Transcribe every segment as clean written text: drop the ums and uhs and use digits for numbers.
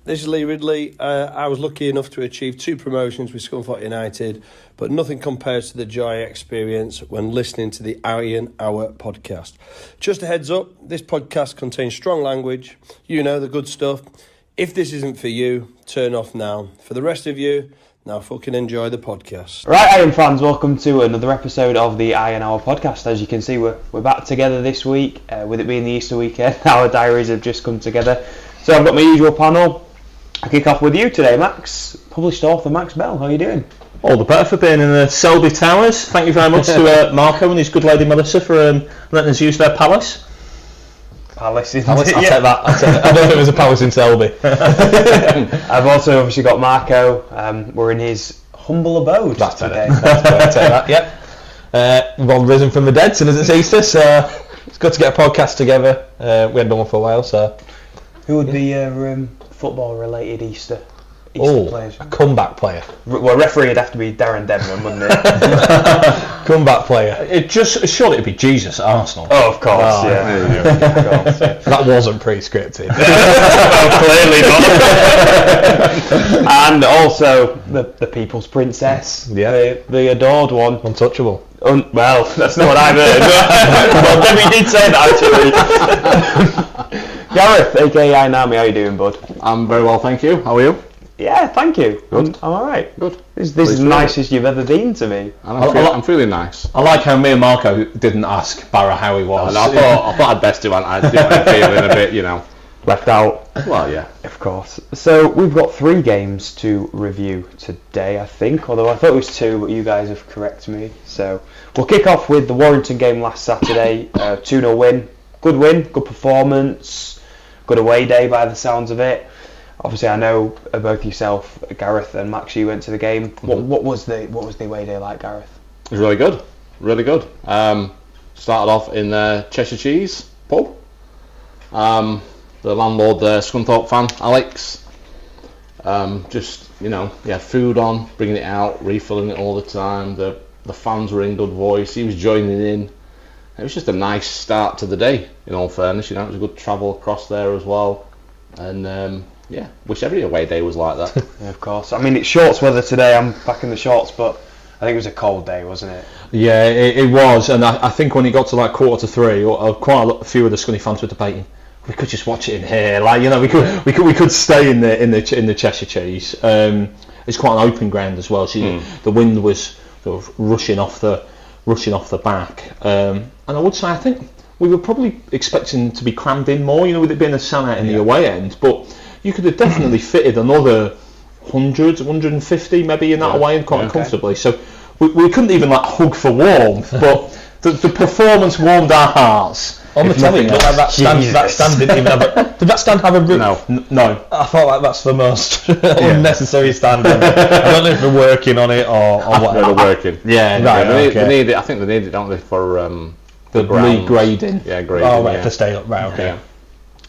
This is Lee Ridley. I was lucky enough to achieve 2 promotions with Scunthorpe United, but nothing compares to the joy I experience when listening to the Iron Hour podcast. Just a heads up, this podcast contains strong language, you know, the good stuff. If this isn't for you, turn off now. For the rest of you, now fucking enjoy the podcast. Right, Iron fans, welcome to another episode of the Iron Hour podcast. As you can see, we're back together this week. With it being the Easter weekend, our diaries have just come together. So I've got my usual panel. I kick off with you today, Max. Published author Max Bell, how are you doing? All the better for being in the Selby Towers. Thank you very much to Marco and his good lady Melissa for letting us use their palace. Palace, I'll take that. I don't think there's a palace in Selby. I've also obviously got Marco. We're in his humble abode today. That's better. Yeah. We've all risen from the dead since it's Easter, so it's good to get a podcast together. We hadn't done one for a while, so. Who would be your football-related Easter players? A comeback player. Well, referee would have to be Darren Denman, wouldn't it? Comeback player. Surely it'd be Jesus at Arsenal. Oh, of course, yeah. Of course, yeah. That wasn't pre-scripted. Well, clearly not. And also the People's Princess, the adored one. Untouchable. Well, that's not what I've heard. Well, then we did say that actually. Gareth, aka Ainami, how you doing, bud? I'm very well, thank you. How are you? Yeah, thank you. Good. I'm alright. Good. This is the nicest you've ever been to me. And I'm feeling nice. I like how me and Marco didn't ask Barra how he was. No, I thought I'd best do it. I didn't want to feeling a bit, left out. Well, yeah. Of course. So we've got 3 games to review today, I think. Although I thought it was 2, but you guys have corrected me. So we'll kick off with the Warrington game last Saturday. 2-0 win. Good win, good performance. Good away day by the sounds of it. Obviously, I know both yourself, Gareth, and Max, you went to the game. Mm-hmm. What was the away day like, Gareth? It was really good. Really good. Started off in the Cheshire Cheese pub. The landlord there, Scunthorpe fan, Alex. Food on, bringing it out, refilling it all the time. The fans were in good voice. He was joining in. It was just a nice start to the day, in all fairness. It was a good travel across there as well. And, wish every away day was like that. Yeah, of course. I mean, it's shorts weather today. I'm back in the shorts, but I think it was a cold day, wasn't it? Yeah, it was. And I think when it got to like 2:45, quite a few of the Scunny fans were debating, we could just watch it in here. We could stay in the Cheshire Cheese. It's quite an open ground as well. So the wind was sort of rushing off the back. And I would say I think we were probably expecting to be crammed in more, with it being a sellout in the away end, but you could have definitely fitted another 150 maybe in that away end quite comfortably. So we couldn't even hug for warmth, but the performance warmed our hearts. On the telly, that stand didn't even have a... Did that stand have a... No. I thought that's the most unnecessary stand ever. I don't know if they're working on it or what. They're working. Yeah, right. They need it. I think they need it, don't they, for the regrading. Yeah, grading. Oh, right, to stay up. Right, okay. Yeah.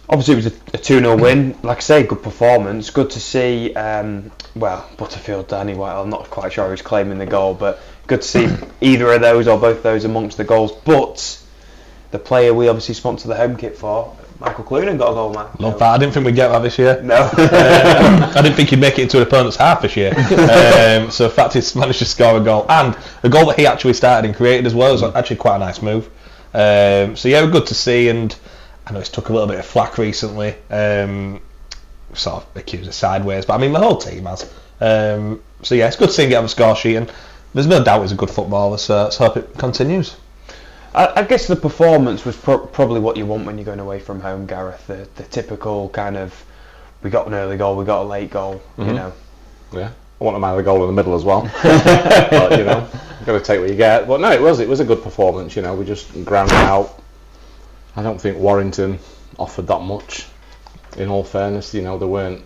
Obviously, it was a 2-0 win. Like I say, good performance. Good to see. Butterfield, Danny White. I'm not quite sure who's claiming the goal, but good to see either of those or both of those amongst the goals. But the player we obviously sponsor the home kit for, Michael Clunan, got a goal, man. Love that. I didn't think we'd get that this year. No. I didn't think he'd make it into an opponent's half this year. So the fact he's managed to score a goal, and a goal that he actually started and created as well, was actually quite a nice move. Good to see, and I know it's took a little bit of flack recently, sort of accused of sideways, but I mean the whole team has. It's good to see him get on the score sheet, and there's no doubt he's a good footballer, so let's hope it continues. I guess the performance was probably what you want when you're going away from home, Gareth. The typical kind of, we got an early goal, we got a late goal, Yeah, I want a man of the goal in the middle as well. But, you've got to take what you get. But no, it was a good performance. We just ground it out. I don't think Warrington offered that much. In all fairness, they weren't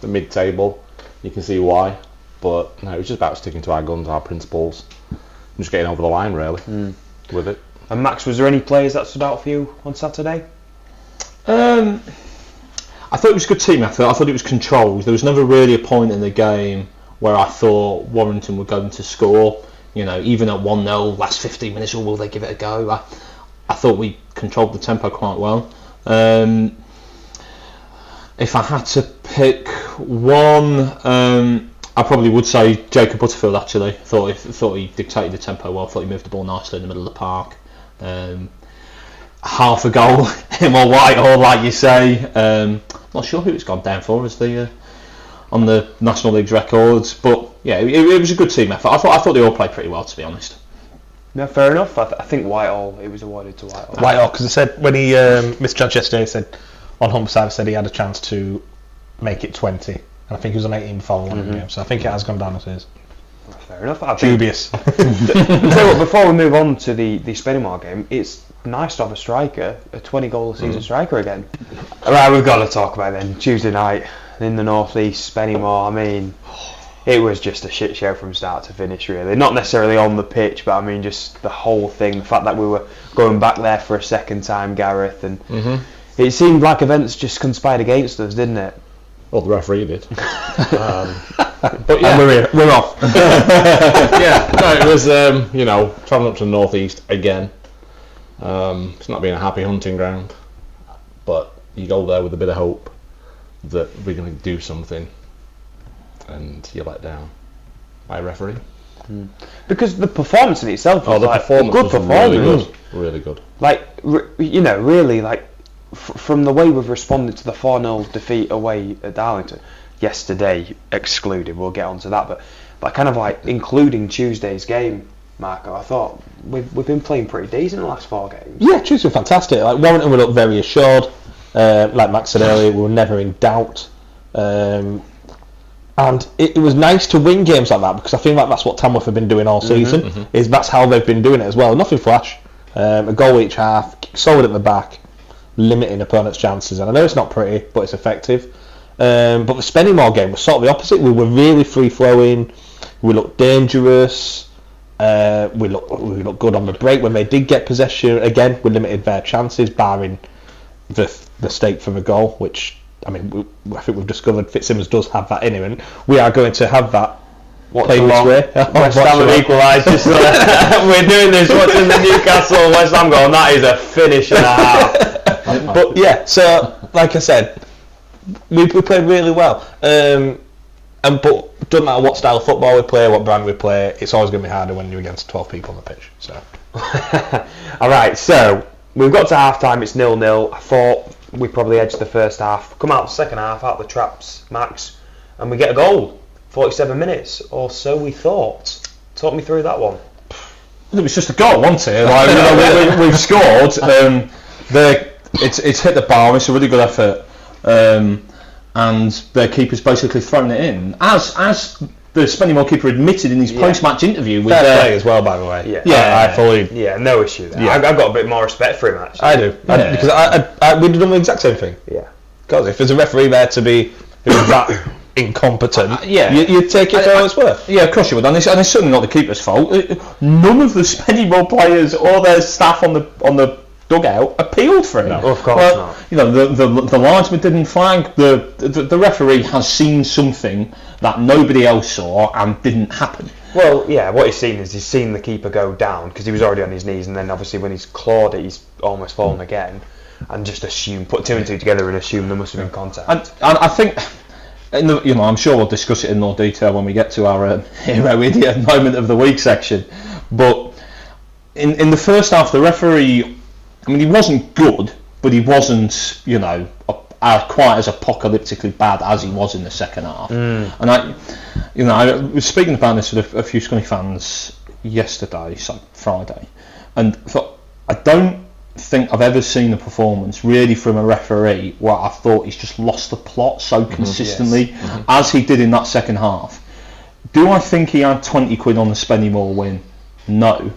the mid-table. You can see why. But no, it was just about sticking to our guns, our principles, and just getting over the line really with it. And Max, was there any players that stood out for you on Saturday? I thought it was a good team effort. I thought it was controlled. There was never really a point in the game where I thought Warrington were going to score. Even at 1-0, last 15 minutes, will they give it a go? I thought we controlled the tempo quite well. if I had to pick one, I probably would say Jacob Butterfield. Actually, thought he dictated the tempo well. Thought he moved the ball nicely in the middle of the park. Half a goal, him or Whitehall, like you say. Not sure who it's gone down for as the on the National League's records, but yeah, it was a good team effort. I thought they all played pretty well, to be honest. No, fair enough. I think Whitehall. It was awarded to Whitehall. Whitehall, because I said when he missed a chance yesterday, he said on home side, said he had a chance to make it 20, and I think he was on 18 before one of the games. So I think it has gone down as is. Fair enough. Dubious. So look, before we move on to the Spennymoor game, it's nice to have a striker, a 20-goal a season striker again. Right, we've got to talk about it then. Tuesday night in the northeast, Spennymoor. I mean, it was just a shit show from start to finish, really. Not necessarily on the pitch, but I mean, just the whole thing. The fact that we were going back there for a second time, Gareth, and it seemed like events just conspired against us, didn't it? Well, the referee did. But yeah, and we're off. Yeah, no, it was travelling up to the northeast again. It's not been a happy hunting ground, but you go there with a bit of hope that we're going to do something, and you're let down by a referee. Because the performance in itself was a good performance, really good. Like, really, like from the way we've responded to the 4-0 defeat away at Darlington yesterday, excluded. We'll get onto that, but kind of like including Tuesday's game, Marco, I thought we've been playing pretty decent in the last 4 games. Yeah, Tuesday was fantastic. Like Warrington, we looked very assured. Like Max said earlier, we were never in doubt. And it was nice to win games like that, because I feel like that's what Tamworth have been doing all season. Is that's how they've been doing it as well. Nothing flash. A goal each half, solid at the back, limiting opponents' chances. And I know it's not pretty, but it's effective. But the Spennymoor game was sort of the opposite. We were really free flowing. We looked dangerous. We looked good on the break when they did get possession. Again, we limited their chances, barring the stake for the goal, which I think we've discovered Fitzsimmons does have that in him, and we are going to have that. West Ham have equalised. We're doing this watching the Newcastle West Ham goal, and that is a finish and a half. But yeah, so like I said, we played really well. But doesn't matter what style of football we play, what brand we play, it's always going to be harder when you're against 12 people on the pitch. So, all right, so we've got to half time. It's 0-0. I thought we probably edged the first half. Come out the second half, out the traps, Max, and we get a goal. 47 minutes, or so we thought. Talk me through that one. It was just a goal, wasn't it? Like, we've scored. It's hit the bar. It's a really good effort. And their keeper's basically thrown it in, as the Spennymoor keeper admitted in his post-match interview. With fair play as well, by the way. Yeah, I fully. Yeah, no issue there. Yeah. I've got a bit more respect for him, actually. I do, because we'd have done the exact same thing. Yeah. Because if there's a referee there to be who's that incompetent, you'd take it for all it's worth. Yeah, of course you would, and it's certainly not the keeper's fault. None of the Spennymoor players or their staff on the dugout appealed for it. No, of course not. You know, the linesman didn't flag. The referee has seen something that nobody else saw and didn't happen. Well, yeah, what he's seen is he's seen the keeper go down because he was already on his knees, and then obviously when he's clawed it, he's almost fallen again, and just put 2 and 2 together and assume there must have been contact. And I think, I'm sure we'll discuss it in more detail when we get to our hero idiot moment of the week section. But in the first half, the referee, he wasn't good, but he wasn't, quite as apocalyptically bad as he was in the second half. And I was speaking about this with a few Scunny fans yesterday, so Friday, and thought, I don't think I've ever seen a performance really from a referee where I thought he's just lost the plot so consistently as he did in that second half. Do I think he had 20 quid on the Spennymoor win? No.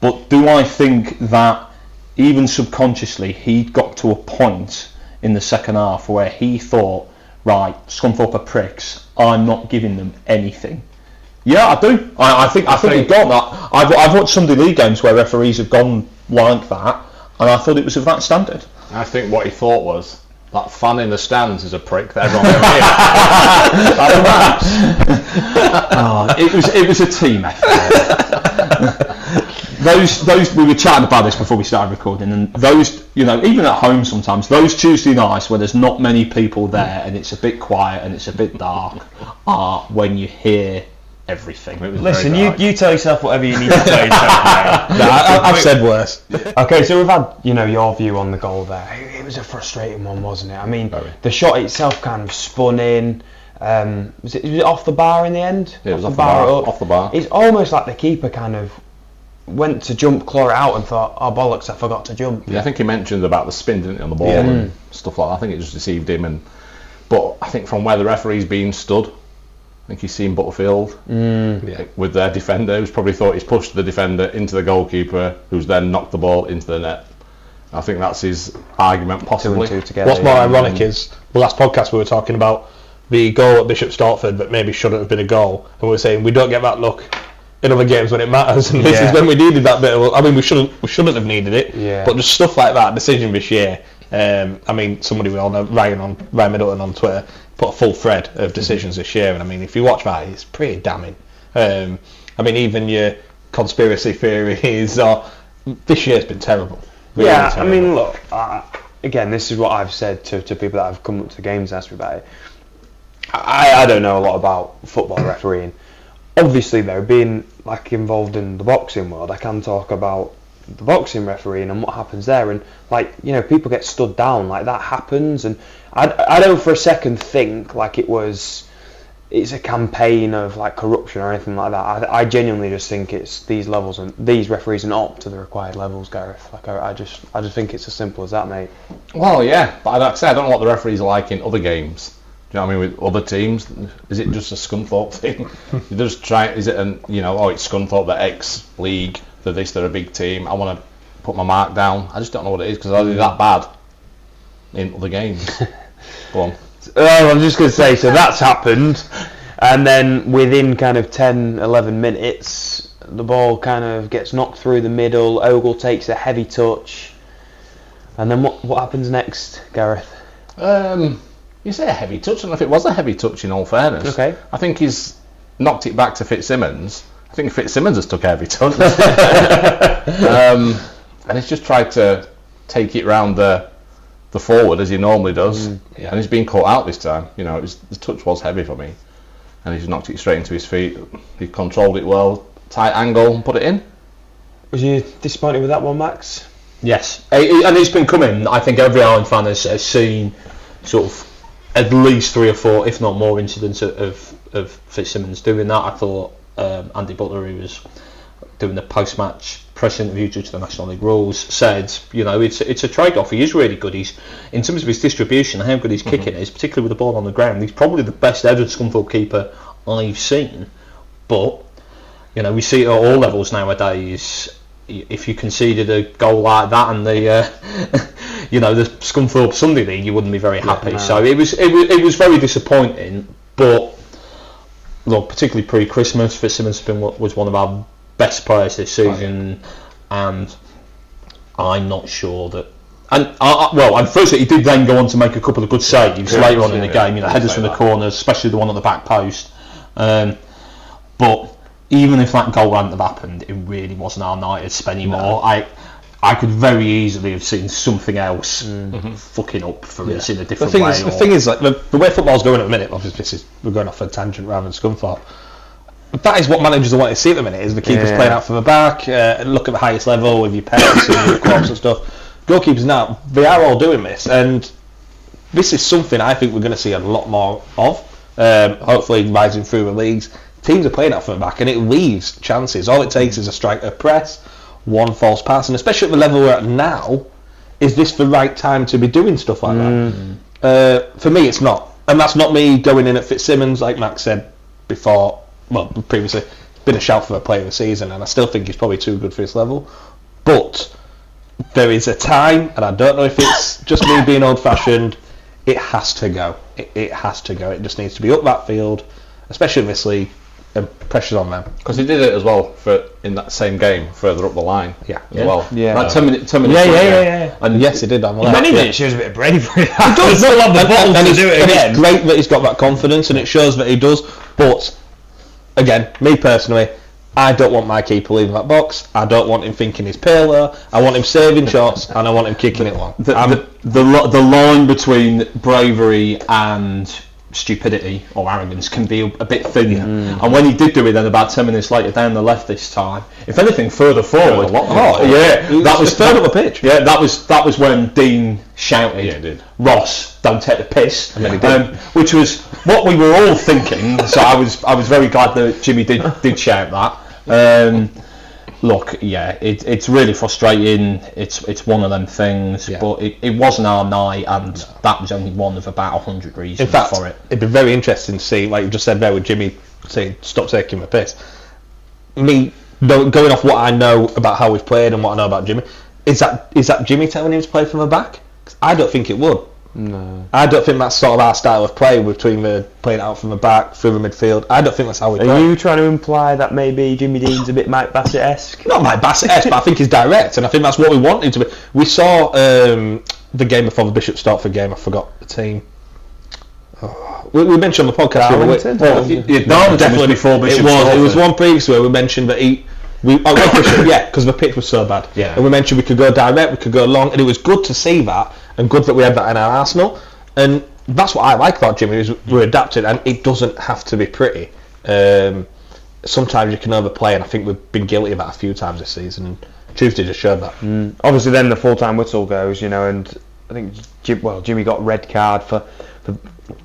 But do I think that even subconsciously he got to a point in the second half where he thought, right, Scunthorpe are pricks, I'm not giving them anything? Yeah, I do. I think he got that. I've watched Sunday League games where referees have gone like that, and I thought it was of that standard. I think what he thought was, that fan in the stands is a prick that everyone It was a team effort. those we were chatting about this before we started recording, and those, you know, even at home sometimes, those Tuesday nights where there's not many people there and it's a bit quiet and it's a bit dark are when you hear everything. Listen, you tell yourself whatever you need to tell yourself. I've said worse. Okay, so we've had, you know, your view on the goal there. It was a frustrating one, wasn't it? I mean, the shot itself kind of spun in. Was it off the bar in the end? Yeah, it was off the bar. It's almost like the keeper kind of went to jump, claw it out, and thought, "Oh bollocks, I forgot to jump." Yeah, I think he mentioned about the spin, didn't he, on the ball and stuff like that. I think it just deceived him. But I think from where the referee's been stood, I think he's seen Butterfield with their defender, who's probably thought he's pushed the defender into the goalkeeper, who's then knocked the ball into the net. I think that's his argument, possibly. 2 and 2 together. What's more ironic is the last podcast we were talking about the goal at Bishop Stortford that maybe shouldn't have been a goal, and we were saying we don't get that luck in other games when it matters, and this is when we needed that bit of, I mean, we shouldn't have needed it, but just stuff like that decision this year. I mean, somebody we all know, Ryan Middleton on Twitter, put a full thread of decisions this year, and I mean, if you watch that, it's pretty damning. I mean, even your conspiracy theories this year's been terrible. Really terrible. I mean, look, again, this is what I've said to people that have come up to games and asked me about it. I don't know a lot about football refereeing. Obviously, though, being like involved in the boxing world, I can talk about the boxing refereeing and what happens there. And like, you know, people get stood down, like that happens. And I don't for a second think like it's a campaign of like corruption or anything like that. I genuinely just think it's these levels and these referees are not up to the required levels, Gareth. Like I just think it's as simple as that, mate. Well, yeah, but like I say, I don't know what the referees are like in other games. Do you know what I mean? With other teams, is it just a Scunthorpe thing? You just try. Is it it's Scunthorpe, the ex-league, they're a big team. I want to put my mark down. I just don't know what it is because are they that bad in other games? Go on. I'm just going to say, so that's happened, and then within kind of 10, 11 minutes, the ball kind of gets knocked through the middle. Ogle takes a heavy touch, and then what happens next, Gareth? You say a heavy touch. I don't know if it was a heavy touch, in all fairness. Okay. I think he's knocked it back to Fitzsimmons. I think Fitzsimmons has took a heavy touch. And he's just tried to take it round the forward as he normally does. And he's been caught out this time. You know, the touch was heavy for me. And he's knocked it straight into his feet. He controlled it well, tight angle, and put it in. Was you disappointed with that one, Max? Yes. And it's been coming. I think every Ireland fan has seen sort of at least 3 or 4, if not more, incidents of Fitzsimmons doing that. I thought Andy Butler, who was doing the post-match press interview due to the National League rules, said, you know, it's a trade-off. He is really good. He's, in terms of his distribution, how good his kicking is, particularly with the ball on the ground, he's probably the best ever Scunthorpe keeper I've seen. But, you know, we see it at all levels nowadays. If you conceded a goal like that and the you know, the Scunthorpe Sunday League, you wouldn't be very happy. No. So it was very disappointing. But look, particularly pre-Christmas, Fitzsimmons was one of our best players this season, and I'm not sure that. And firstly, he did then go on to make a couple of good saves later on in the game. You know, headers from the corners, especially the one on the back post. But even if that goal hadn't have happened, it really wasn't our night at Spennymoor. No. I could very easily have seen something else fucking up for us in a different way. The thing is, like the way football's going at the minute, obviously we're going off a tangent rather than Scunthorpe. That is what managers are wanting to see at the minute, is the keepers playing out from the back, look at the highest level with your pets and your clubs and stuff. Goalkeepers now, they are all doing this, and this is something I think we're going to see a lot more of, hopefully rising through the leagues. Teams are playing out from the back and it leaves chances. All it takes is a press, one false pass, and especially at the level we're at now, is this the right time to be doing stuff like that? For me, it's not. And that's not me going in at Fitzsimmons, like Max said previously. It's been a shout for a player of the season, and I still think he's probably too good for his level. But there is a time, and I don't know if it's just me being old-fashioned, it has to go. It has to go. It just needs to be up that field, especially in this league. And pressure's on them. Because he did it as well in that same game further up the line. Yeah. As well. Yeah. Like 10 minutes. Yeah. And yes, he did on the left. Many minutes shows a bit of bravery. He does still have the bottle to do it again. It's great that he's got that confidence and it shows that he does. But again, me personally, I don't want my keeper leaving that box. I don't want him thinking he's Pirlo. I want him saving shots, and I want him kicking it long. The line between bravery and stupidity or arrogance can be a bit thin, and when he did do it then about 10 minutes later down the left this time, if anything further forward, that was further up the pitch. Yeah, that was when Dean shouted, Yeah, he did. "Ross, don't take the piss," And then he did. which was what we were all thinking. So I was very glad that Jimmy did shout that. Look, yeah, it's really frustrating. It's one of them things, but it wasn't our night, and that was only one of about 100 reasons In fact, for it. it'd be very interesting to see, like you just said there with Jimmy saying, stop taking the piss. Me, going off what I know about how we've played and what I know about Jimmy, is that Jimmy telling him to play from the back? 'Cause I don't think it would. No. I don't think that's sort of our style of play between the playing out from the back, through the midfield. I don't think that's how we play. Are you trying to imply that maybe Jimmy Dean's a bit Mike Bassett-esque? Not Mike Bassett-esque, but I think he's direct, and I think that's what we want him to be. We saw the game before the Bishop Stortford game. I forgot the team. We mentioned on the podcast. Warrington? Darlington was before Bishop It was Stortford. one previous where we mentioned that because the pitch was so bad. Yeah. And we mentioned we could go direct, we could go long, and it was good to see that, and good that we had that in our arsenal. And that's what I like about Jimmy, is we're adapted, and it doesn't have to be pretty. Sometimes you can overplay, and I think we've been guilty of that a few times this season. And Tuesday just showed that. Obviously, then the full-time whistle goes, and I think Jimmy got a red card for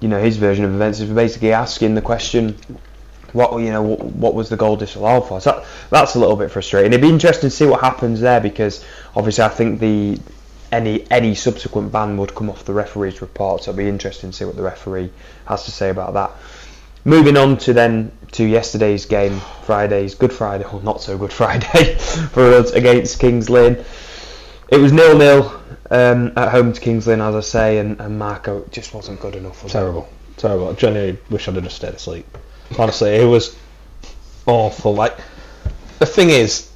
his version of events, is basically asking the question, what was the goal disallowed for? So that's a little bit frustrating. It'd be interesting to see what happens there, because obviously I think any subsequent ban would come off the referee's report, so it'll be interesting to see what the referee has to say about that. Moving on to yesterday's game, Good Friday, or not so Good Friday for us against Kings Lynn. It was 0-0 at home to Kings Lynn, as I say, and Marco just wasn't good enough. Terrible. I genuinely wish I'd have just stayed asleep. Honestly, it was awful. Like, the thing is,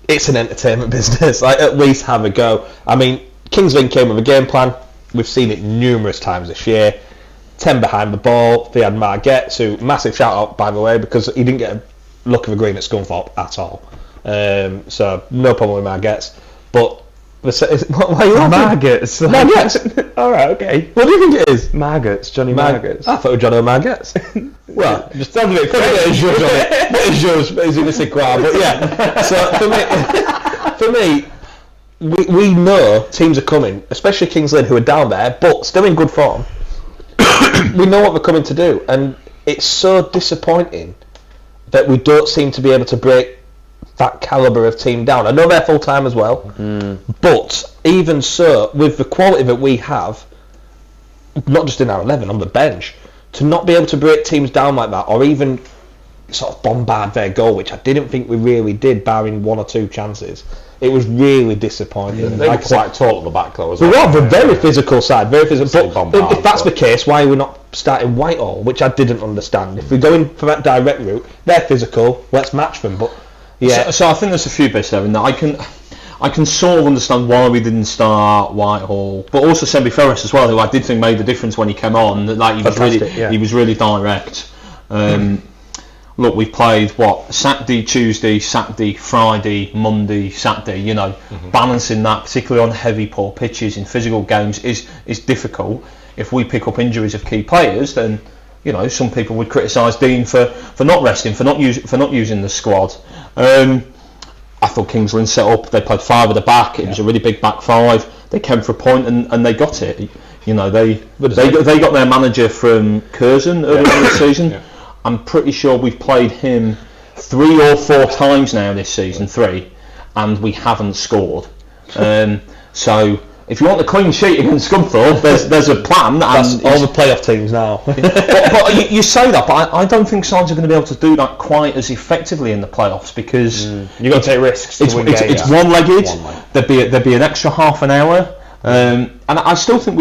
it's an entertainment business. Like, at least have a go. I mean, Kings Lynn came with a game plan. We've seen it numerous times this year. 10 behind the ball. They had Margetts, who, massive shout out by the way, because he didn't get a look of a green at Scunthorpe at all. So no problem with Margetts. But why are you laughing? Margetts. All right, okay. What do you think it is? Margetts, Johnny Margetts. I thought it was Johnny Margetts. Well, just sounds a bit funny. What is yours? Is it the Sequoia? But yeah. So for me, we know teams are coming, especially Kings Lynn, who are down there, but still in good form. We know what they're coming to do, and it's so disappointing that we don't seem to be able to break that calibre of team down. I know they're full time as well, but even so, with the quality that we have, not just in our 11, on the bench, to not be able to break teams down like that, or even sort of bombard their goal, which I didn't think we really did, barring one or two chances. It was really disappointing. They were quite tall at the back though as we well. were a very physical side, very physical. But if that's the case, why are we not starting Whitehall, which I didn't understand? If we're going for that direct route, they're physical, let's match them. But yeah, So I think there's a few bits there in that I can sort of understand why we didn't start Whitehall, but also Selby Ferris as well, who I did think made the difference when he came on. Like he was really direct. Look, we've played Saturday, Tuesday, Saturday, Friday, Monday, Saturday. Balancing that, particularly on heavy, poor pitches in physical games, is difficult. If we pick up injuries of key players, then some people would criticise Dean for not resting, for not using the squad. I thought Kings Lynn set up. They played 5 at the back. It was a really big back 5. They came for a point and they got it. They got their manager from Curzon earlier in the season. Yeah. I'm pretty sure we've played him 3 or 4 times now this season, 3, and we haven't scored. So if you want a clean sheet against Scunthorpe, there's a plan. That's all the playoff teams now. but you say that, but I don't think sides are going to be able to do that quite as effectively in the playoffs, because you've got to take risks. It's one-legged. There'd be an extra half an hour, and I still think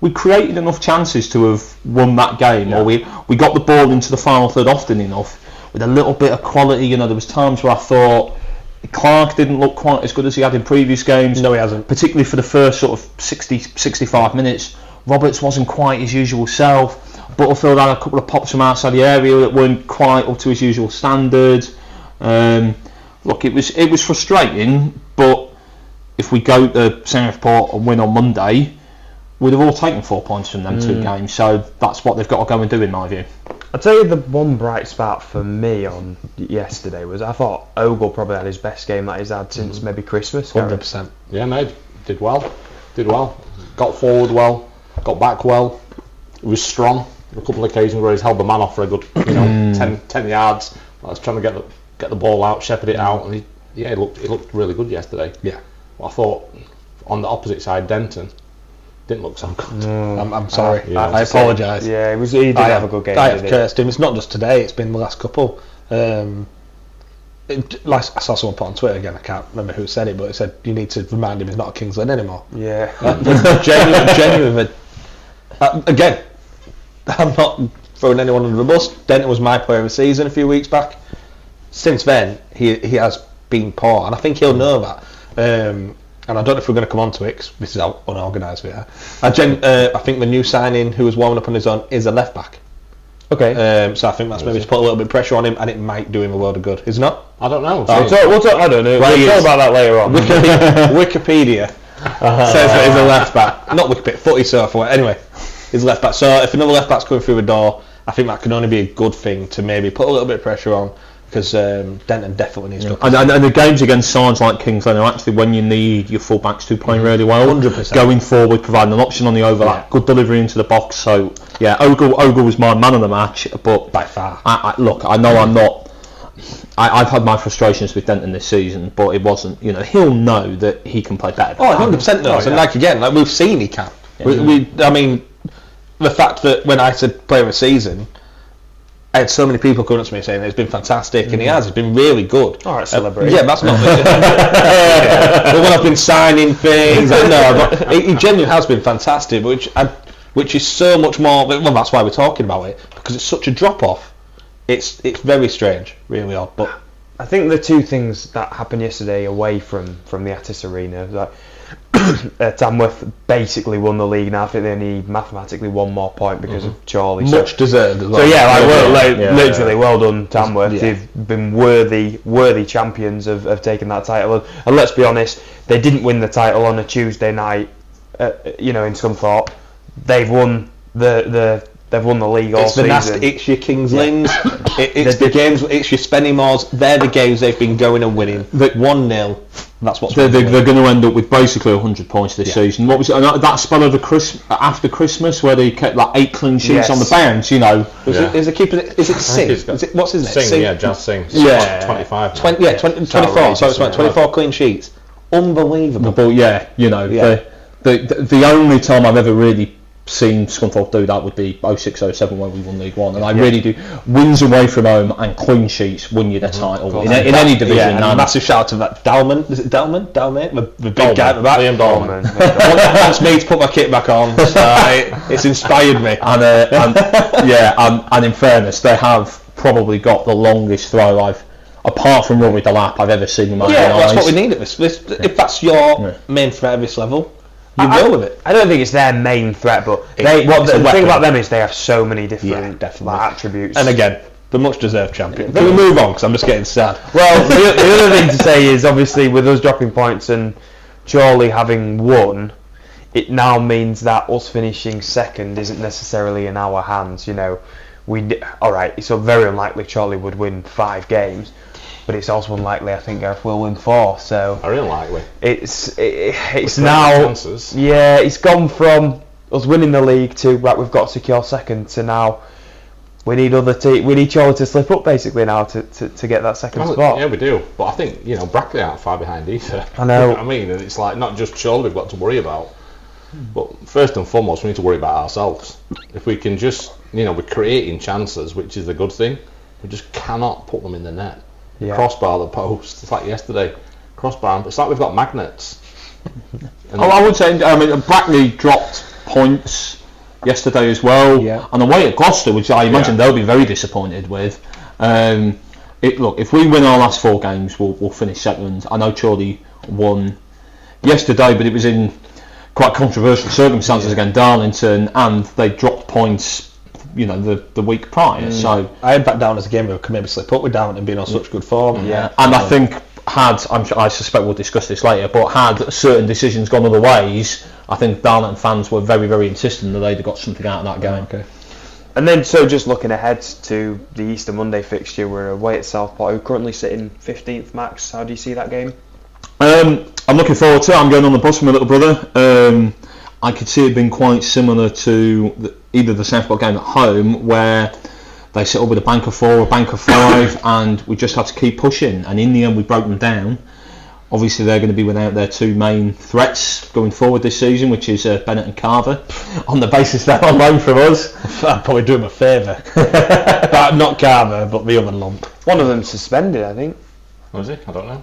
we created enough chances to have won that game, or we got the ball into the final third often enough with a little bit of quality. There was times where I thought Clark didn't look quite as good as he had in previous games. No, he hasn't. Particularly for the first sort of 60-65 minutes. Roberts wasn't quite his usual self. Butterfield had a couple of pops from outside the area that weren't quite up to his usual standards. Look, it was frustrating, but if we go to Southport and win on Monday, we'd have all taken 4 points from them 2 games. So that's what they've got to go and do, in my view. I'll tell you the one bright spot for me on yesterday was I thought Ogle probably had his best game that he's had since maybe Christmas. 100%. Yeah, no, did well. Got forward well, got back well. He was strong. A couple of occasions where he's held the man off for a good, 10 yards. I was trying to get the ball out, shepherd it out, and he looked really good yesterday. Yeah. Well, I thought on the opposite side, Denton didn't look so good. I'm sorry. Yeah. I apologise. Yeah, he did have a good game. I have cursed him. It's not just today. It's been the last couple. Like I saw someone put on Twitter again. I can't remember who said it, but it said you need to remind him he's not a Kings Lynn anymore. Yeah. Genuine. Again, I'm not throwing anyone under the bus. Denton was my player of the season a few weeks back. Since then, he has been poor, and I think he'll know that. And I don't know if we're going to come on to it, because this is how unorganised we are. I think the new signing who was warming up on his own is a left back. Okay. So I think that's maybe to put a little bit of pressure on him, and it might do him a world of good. Is it not? I don't know. I don't know. Well, We'll talk about that later on. Wikipedia says that he's a left back. Not Wikipedia, Footy Surfer. Anyway, he's a left back. So if another left back's coming through the door, I think that can only be a good thing to maybe put a little bit of pressure on. Because Denton definitely needs to. And the games against sides like Kings Lynn are actually when you need your full-backs to play really well. 100%. Going forward, providing an option on the overlap, good delivery into the box. So, yeah, Ogle was my man of the match. But by far. Look, I know I'm not... I've had my frustrations with Denton this season, but it wasn't... he'll know that he can play better. Oh, 100% knows. And we've seen he can. Yeah. I mean, the fact that when I said player of the season... I had so many people coming up to me saying it's been fantastic, and he has. It's been really good. All right, celebrate. Yeah, that's not. But when I've been signing things, but he genuinely has been fantastic. Which is so much more. Well, that's why we're talking about it, because it's such a drop off. It's very strange, really odd. But I think the two things that happened yesterday away from the Attis Arena, like Tamworth basically won the league now. I think they need mathematically one more point because of Charlie. Much deserved as well. So yeah, literally well done Tamworth. Yeah. They've been worthy champions of taking that title. And let's be honest, they didn't win the title on a Tuesday night, in Scunthorpe. They've won They've won the league all season. It's your Kings Lynn's, it's the games, it's your Spennymoors. They're the games they've been going and winning. 1-0. That's what's they're going to end up with basically 100 points this season. What was it? That spell over after Christmas where they kept like 8 clean sheets on the bounce. Is the keeper? Is it Singh? What's his name? Singh, yeah, Jazz Singh. Yeah, 25. 24. So it's 24 clean sheets. Unbelievable. But the only time I've ever really seen Scunthorpe do that would be 06-07 when we won League One, and I really do. Wins away from home and clean sheets win you the title in any division. And a massive shout out to that Dalman. Is it Dalman? The big guy at the back. Liam Dalman. Wants me to put my kit back on. It's inspired me. And in fairness, they have probably got the longest throw apart from Rory Delap I've ever seen in my eyes. That's what we need at this. If that's your main threat at this level, you go with it. I don't think it's their main threat, but the thing about them is they have so many different attributes. And again, the much deserved champion. Can we move on? Because I'm just getting sad. Well, the other thing to say is obviously with us dropping points and Chorley having won, it now means that us finishing second isn't necessarily in our hands. Alright, it's very unlikely Chorley would win 5 games. But it's also unlikely I think Gareth will win 4, so Very unlikely. It's now chances. Yeah, it's gone from us winning the league to right, we've got to secure second, to now we need Chorley to slip up basically now to get that second spot. Yeah, we do. But I think Brackley aren't far behind either. I know. I mean, and it's like not just Chorley we've got to worry about, but first and foremost we need to worry about ourselves. If we can just we're creating chances, which is a good thing, we just cannot put them in the net. Yeah. Crossbar the post. It's like yesterday. Crossbar. It's like we've got magnets. I would say. Brackley dropped points yesterday as well. Yeah. And away at Gloucester, which I imagine they'll be very disappointed with. Look, if we win our last 4 games, we'll finish second. I know Chorley won yesterday, but it was in quite controversial circumstances against Darlington, and they dropped points the week prior. So I had that down as a game where we could maybe slip up with Darlington being on such good form. and I think I suspect we'll discuss this later, but had certain decisions gone other ways, I think Darlington fans were very, very insistent that they'd have got something out of that game. Okay. And then, so just looking ahead to the Easter Monday fixture, we're away at Southport, who are currently sitting 15th. Max, how do you see that game? I'm looking forward to it. I'm going on the bus with my little brother. I could see it being quite similar to either the Southport game at home, where they set up with a bank of 4, a bank of 5, and we just had to keep pushing. And in the end, we broke them down. Obviously, they're going to be without their two main threats going forward this season, which is Bennett and Carver, on the basis they're on loan from us. I'd probably do him a favour. But not Carver, but the other lump. One of them suspended, I think. Was he? I don't know.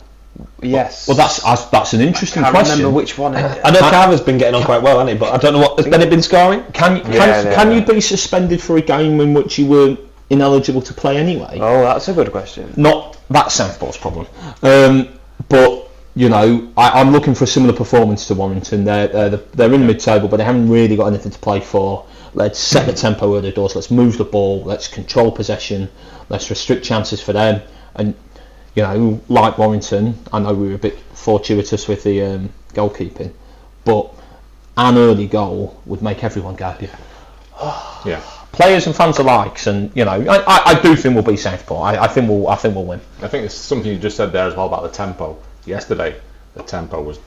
Yes. Well, that's an interesting I can't question. remember which one. I know Carver's been getting on quite well, hasn't he? But I don't know what has Bennett been scoring. Can you be suspended for a game in which you were ineligible to play anyway? Oh, that's a good question. Not that Southport's problem, but I'm looking for a similar performance to Warrington. They're in mid-table, but they haven't really got anything to play for. Let's set the tempo at the doors. Let's move the ball. Let's control possession. Let's restrict chances for them. And like Warrington, I know we were a bit fortuitous with the goalkeeping, but an early goal would make everyone go. Yeah. Players and fans alike, and I do think we'll beat Southport. I think we'll win. I think it's something you just said there as well about the tempo. Yesterday, the tempo was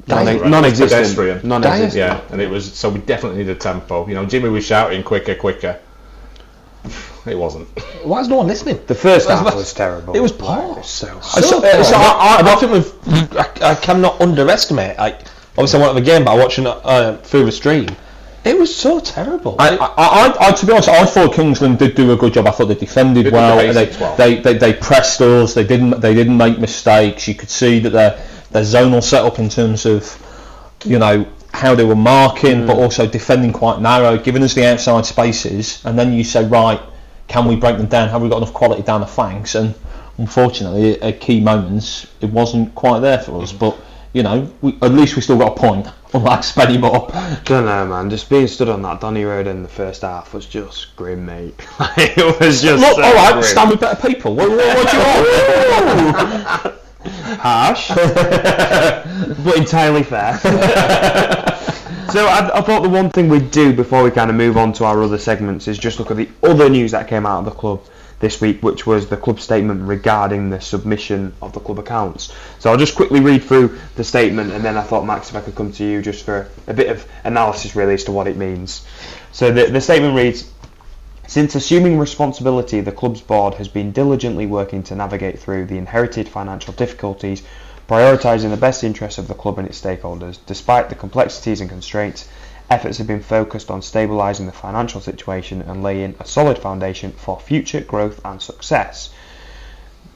non-existent. Non-existent. Yeah, and it was, so we definitely needed tempo. Jimmy was shouting quicker. It wasn't. Why is no one listening? The first half was terrible. It was poor. I cannot underestimate. Obviously, I won't have a game, but I watching it through the stream. It was so terrible. I to be honest, I thought Kingsland did do a good job. I thought they defended well. They pressed us. They didn't make mistakes. You could see that their zonal setup in terms of how they were marking, but also defending quite narrow, giving us the outside spaces. And then you say, right, can we break them down? Have we got enough quality down the flanks? And unfortunately, at key moments, it wasn't quite there for us. But at least we still got a point, unlike Spennymoor. Don't know, man. Just being stood on that Donny Road in the first half was just grim, mate. It was just. Look, so all right, grim. stand with better people. What do you want? Harsh, but entirely fair. So I thought the one thing we'd do before we kind of move on to our other segments is just look at the other news that came out of the club this week, which was the club statement regarding the submission of the club accounts. So I'll just quickly read through the statement, and then I thought, Max, if I could come to you just for a bit of analysis really as to what it means. So the statement reads: since assuming responsibility, the club's board has been diligently working to navigate through the inherited financial difficulties, prioritising the best interests of the club and its stakeholders. Despite the complexities and constraints, efforts have been focused on stabilising the financial situation and laying a solid foundation for future growth and success.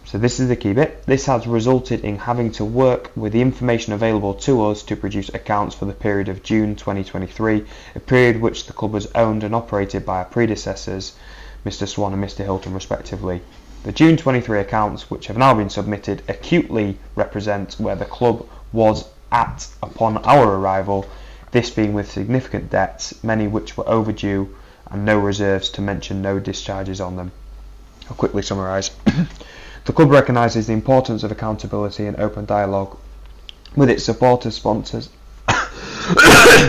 So this is the key bit. This has resulted in having to work with the information available to us to produce accounts for the period of June 2023, a period which the club was owned and operated by our predecessors, Mr Swan and Mr Hilton respectively. The June 23 accounts, which have now been submitted, acutely represent where the club was at upon our arrival, this being with significant debts, many which were overdue, and no reserves, to mention no discharges on them. I'll quickly summarise. The club recognises the importance of accountability and open dialogue with its supporters, sponsors,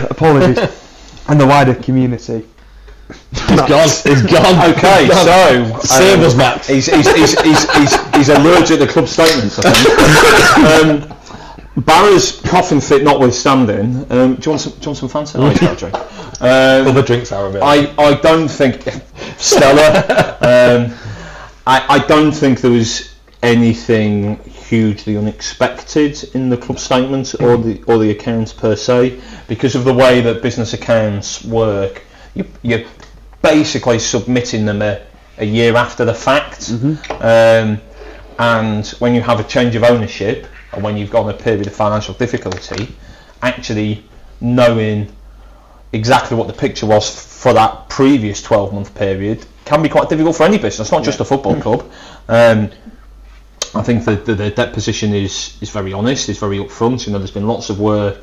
apologies, and the wider community. He's gone. Okay, so save us, Max. He's allergic to club statements, I think. Barra's coughing fit notwithstanding, do you want some fancy drink? Other drinks are available. I don't think Stella. I don't think there was anything hugely unexpected in the club statement or the accounts per se, because of the way that business accounts work. You're basically submitting them a year after the fact, and when you have a change of ownership and when you've got a period of financial difficulty, actually knowing exactly what the picture was for that previous 12-month period can be quite difficult for any business, not just a football club. I think the debt position is very honest, is very upfront. There's been lots of work,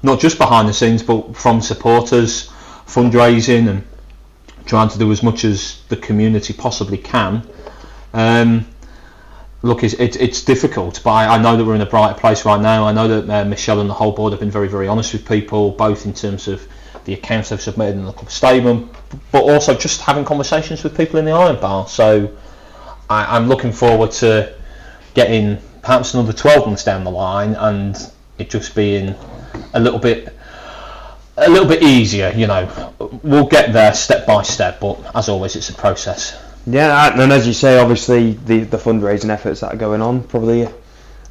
not just behind the scenes, but from supporters, fundraising and trying to do as much as the community possibly can. Look, it's difficult, but I know that we're in a brighter place right now. I know that Michelle and the whole board have been very, very honest with people, both in terms of the accounts they've submitted in the club statement, but also just having conversations with people in the Iron Bar. So I'm looking forward to getting perhaps another 12 months down the line and it just being a little bit easier. You know, we'll get there step by step, but as always, it's a process. Yeah, and as you say, obviously the fundraising efforts that are going on, probably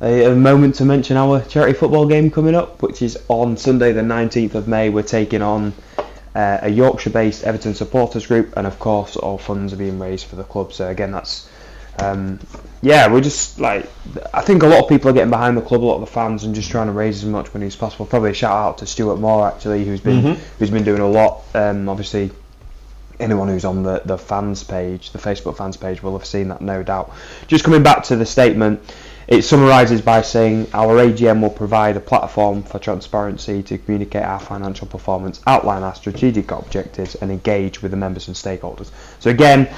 a moment to mention our charity football game coming up, which is on Sunday the 19th of May. We're taking on a Yorkshire-based Everton supporters group, and of course all funds are being raised for the club. So again, that's we're just like, I think a lot of people are getting behind the club, a lot of the fans, and just trying to raise as much money as possible. Probably a shout out to Stuart Moore actually, who's been doing a lot. Obviously, anyone who's on the fans page, the Facebook fans page, will have seen that, no doubt. Just coming back to the statement, it summarises by saying our AGM will provide a platform for transparency to communicate our financial performance, outline our strategic objectives and engage with the members and stakeholders. So again,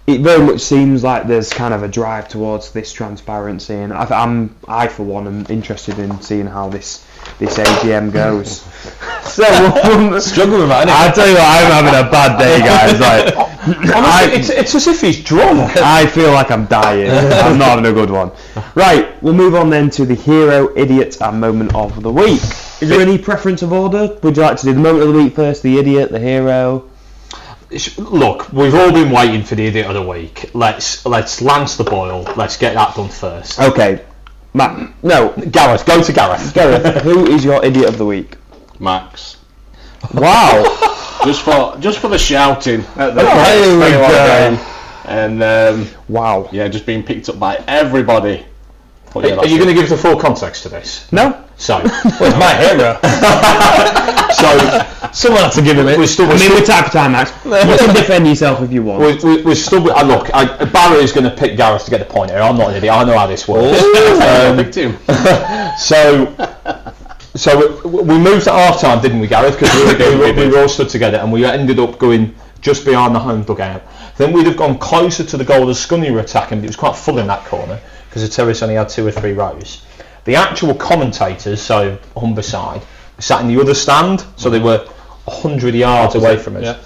it very much seems like there's kind of a drive towards this transparency, and I for one am interested in seeing how this AGM goes. So Struggle with that, innit? I tell you what, I'm having a bad day, guys. Like, Honestly, it's as if he's drunk. I feel like I'm dying. I'm not having a good one. Right, we'll move on then to the hero, idiot, and moment of the week. Is there any preference of order? Would you like to do the moment of the week first, the idiot, the hero? Look, we've all been waiting for the idiot of the week. Let's lance the boil. Let's get that done first. Okay, Matt. No, Gareth. Go to Gareth. Gareth. Who is your idiot of the week? Max. Wow. just for the shouting at the There we go. And Wow. yeah, just being picked up by everybody. But yeah, Are you going to give the full context to this? No. So, It's my hero. so Someone has to give him it. We're time for time, Max. You can defend yourself if you want. we're still. Look, Barry is going to pick Gareth to get the point here. I'm not an idiot. I know how this works. picked him? So we moved at half time, didn't we, Gareth? Because we were all stood together, and we ended up going just behind the home dugout. Then we'd have gone closer to the goal as Scunny were attacking, but it was quite full in that corner because the terrace only had 2 or 3 rows. The actual commentators, so Humberside, sat in the other stand, so they were 100 yards away from us. Yeah.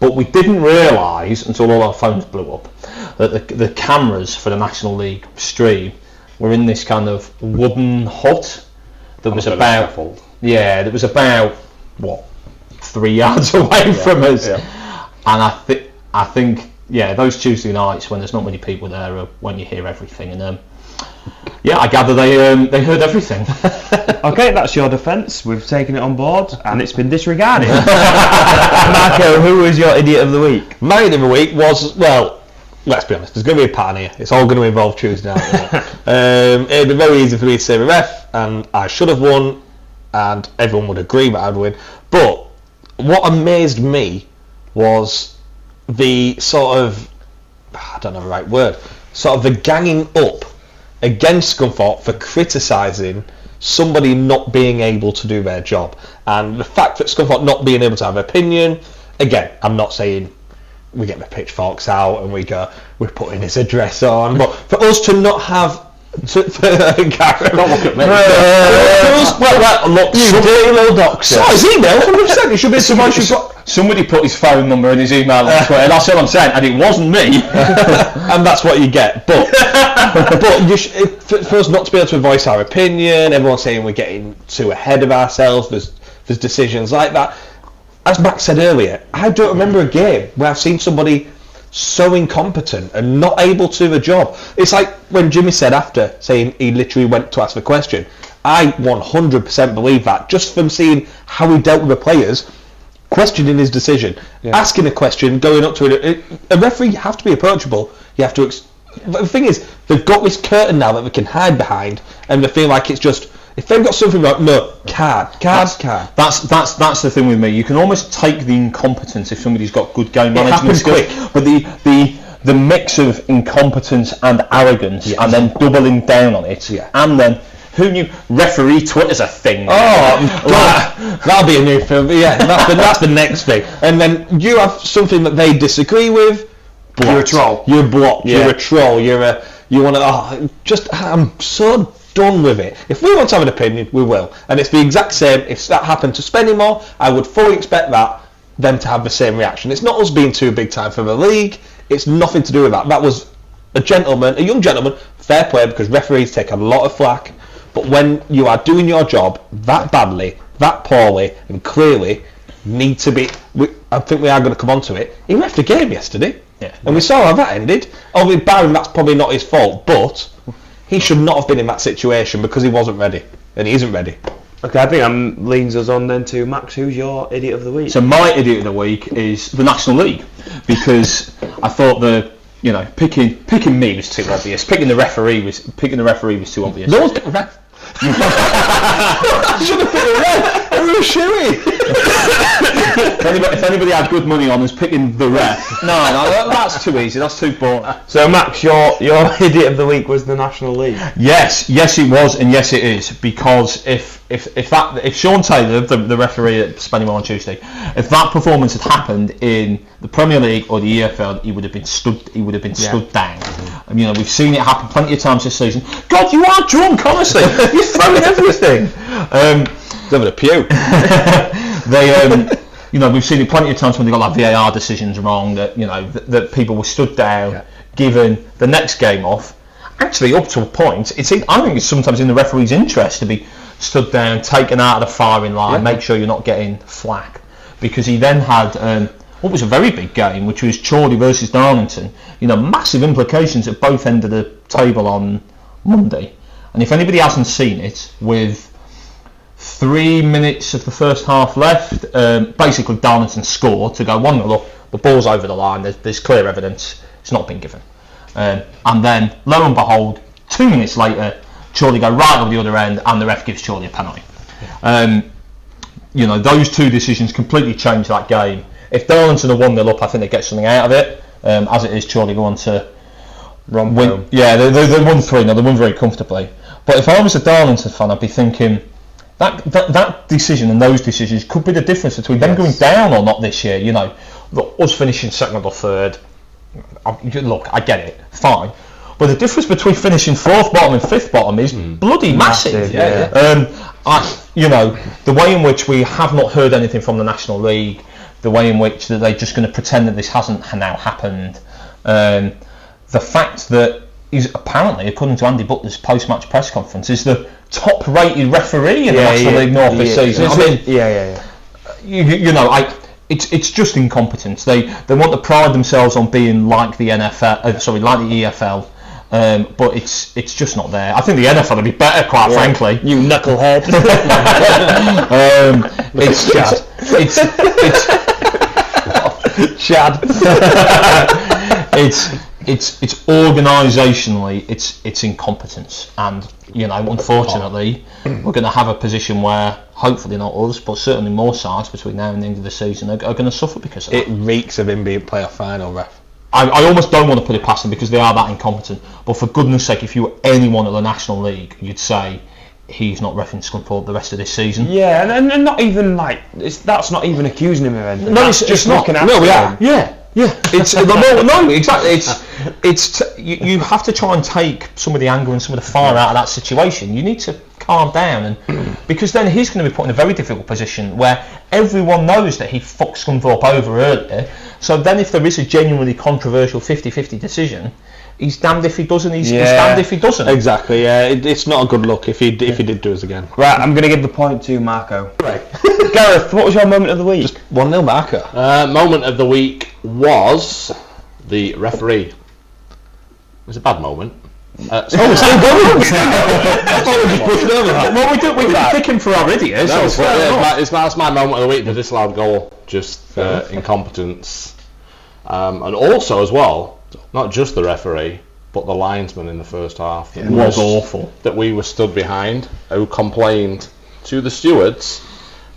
But we didn't realise until all our phones blew up that the cameras for the National League stream were in this kind of wooden hut that was about that was about 3 yards away from us. Yeah. And I think those Tuesday nights when there's not many people there are when you hear everything, and I gather they heard everything. Okay, that's your defence. We've taken it on board and it's been disregarded. Marco, who was your idiot of the week? My idiot of the week was, well, let's be honest, there's going to be a pattern here. It's all going to involve Tuesday night. It'd be very easy for me to say the ref, and I should have won, and everyone would agree that I'd win. But what amazed me was the sort of, I don't know the right word, sort of the ganging up against Scunthorpe for criticising somebody not being able to do their job. And the fact that Scunthorpe not being able to have an opinion, again, I'm not saying we get the pitchforks out and we're putting this address on, but for us to not have don't look at me. Look, you dirty little doxer. So his email, 100%. It should be somebody put his phone number and his email on Twitter. That's all I'm saying, and it wasn't me. And that's what you get. But for us not to be able to voice our opinion, everyone's saying we're getting too ahead of ourselves. There's decisions like that. As Max said earlier, I don't remember a game where I've seen somebody so incompetent and not able to do a job. It's like when Jimmy said after, saying he literally went to ask the question. I 100% believe that, just from seeing how he dealt with the players, questioning his decision, asking a question, going up to a referee. You have to be approachable. You have to. The thing is, they've got this curtain now that they can hide behind, and they feel like it's just. If they've got something like card. That's the thing with me. You can almost take the incompetence if somebody's got good game management skills, but the mix of incompetence and arrogance, and then doubling down on it, and then Who knew referee Twitter's a thing? Oh, that'll be a new film. But yeah, that's the next thing. And then you have something that they disagree with. Blocked. You're a troll. You're blocked. Yeah. You're a troll. You want to. I'm so done with it. If we want to have an opinion, we will. And it's the exact same. If that happened to Spennymoor, I would fully expect them to have the same reaction. It's not us being too big time for the league. It's nothing to do with that. That was a young gentleman, fair play, because referees take a lot of flack. But when you are doing your job that badly, that poorly, and clearly need to be, I think we are going to come on to it. He left the game yesterday, and we saw how that ended. Obviously, Byron, that's probably not his fault, but he should not have been in that situation because he wasn't ready, and he isn't ready. Okay, I think leans us on then to Max. Who's your idiot of the week? So my idiot of the week is the National League, because I thought picking me was too obvious. Picking the referee was too obvious. No one's picked the ref. I should have picked the ref. It was shooey. If anybody had good money on us picking the ref, no, that's too easy. That's too boring. So Max, your idiot of the week was the National League. Yes, it was, and yes, it is, because if Sean Taylor, the referee at Spennymoor on Tuesday, if that performance had happened in the Premier League or the EFL, he would have been stood down. And, we've seen it happen plenty of times this season. God, you are drunk, honestly. You're throwing everything. Over the pew. We've seen it plenty of times when they got like VAR decisions wrong, that people were stood down, given the next game off. Actually, up to a point, I think it's sometimes in the referee's interest to be stood down, taken out of the firing line, make sure you're not getting flack. Because he then had what was a very big game, which was Chorley versus Darlington. Massive implications at both ends of the table on Monday. And if anybody hasn't seen it, with 3 minutes of the first half left, basically Darlington scored to go 1-0 up, the ball's over the line, there's clear evidence it's not been given. And then, lo and behold, 2 minutes later, Chorley go right over the other end and the ref gives Chorley a penalty. Those two decisions completely changed that game. If Darlington are 1-0 up, I think they get something out of it. As it is, Chorley go on to win. Yeah, they won 3-0, they won very comfortably. But if I was a Darlington fan, I'd be thinking that decision and those decisions could be the difference between them going down or not this year. Us finishing second or third. Look, I get it, fine. But the difference between finishing fourth bottom and fifth bottom is bloody massive. The way in which we have not heard anything from the National League, the way in which that they're just going to pretend that this hasn't now happened, the fact that he's apparently, according to Andy Butler's post-match press conference, is the top-rated referee in the National League North this season. It's just incompetence. They want to pride themselves on being like the NFL, like the EFL. But it's just not there. I think the NFL would be better, quite frankly. You knucklehead. It's Chad. Chad. It's organisationally, it's incompetence, and unfortunately, we're going to have a position where hopefully not us, but certainly more sides between now and the end of the season are going to suffer because of that. It reeks of him being playoff final ref. I almost don't want to put it past them because they are that incompetent. But for goodness sake, if you were anyone at the National League, you'd say he's not reffing Scunthorpe the rest of this season. Yeah, and not even that's not even accusing him of anything. No, it's just knocking out. No, we are. Yeah. It's no, exactly. You have to try and take some of the anger and some of the fire out of that situation. You need to calm down, and because then he's going to be put in a very difficult position where everyone knows that he fucked Scunthorpe over earlier. So then, if there is a genuinely controversial 50-50 decision, he's damned if he does and he's damned if he doesn't. Exactly. Yeah, it's not a good look if he did do us again. Right, I'm going to give the point to Marco. Right, Gareth, what was your moment of the week? Just 1-0 Marco. Moment of the week was the referee. It was a bad moment. We're still going. We've been picking for our idiots. That's my moment of the week. The disallowed goal, just incompetence, and also as well, not just the referee, but the linesman in the first half. It was awful. That we were stood behind, who complained to the stewards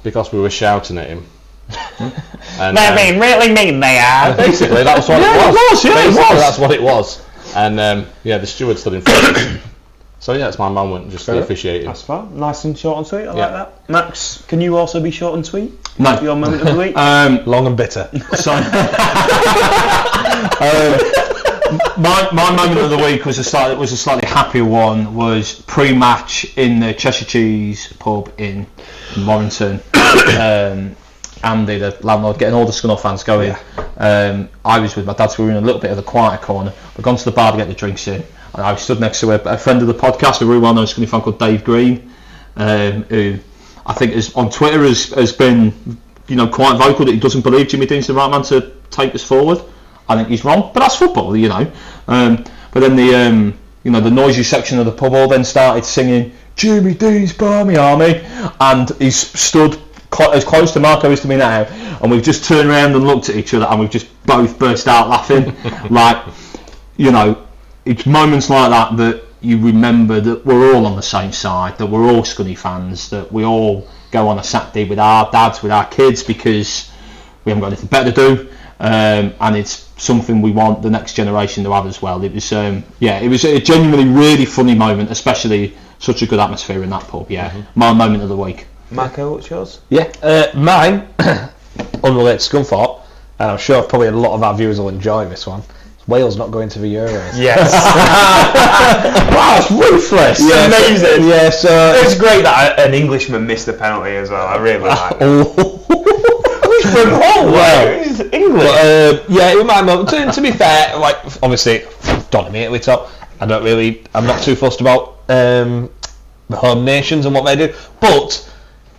because we were shouting at him. And, they're being really mean, they are. Basically, that's what it was. That's what it was. And the steward stood in front of us. So yeah, it's my moment, just the officiating. That's fine. Nice and short and sweet. I like that. Max, can you also be short and sweet? No. Your moment of the week? Long and bitter. So, my moment of the week was a slightly happier one. Was pre-match in the Cheshire Cheese pub in Warrington. Andy, the landlord, getting all the Scunthorpe fans going. I was with my dad, so we were in a little bit of the quieter corner. We've gone to the bar to get the drinks in, and I was stood next to a friend of the podcast, a really well-known Scunthorpe fan called Dave Green, who I think is on Twitter has been, quite vocal that he doesn't believe Jimmy Dean's the right man to take us forward. I think he's wrong, but that's football, But then the noisy section of the pub all then started singing Jimmy Dean's Barmy Army, and he's stood as close to Marco is to me now, and we've just turned around and looked at each other, and we've just both burst out laughing. It's moments like that you remember that we're all on the same side, that we're all Scunny fans, that we all go on a Saturday with our dads, with our kids, because we haven't got anything better to do, and it's something we want the next generation to have as well. It was it was a genuinely really funny moment, especially such a good atmosphere in that pub. My moment of the week. Marco, what's yours? Mine, unrelated to Scunthorpe, and I'm sure probably a lot of our viewers will enjoy this one. Wales not going to the Euros. Yes. Wow, it's ruthless. Yeah, amazing. Yeah, so it's great that an Englishman missed the penalty as well. I really like that. From home, He's English. It was my moment. To be fair, obviously, don't immediately top. I'm not too fussed about the home nations and what they do, but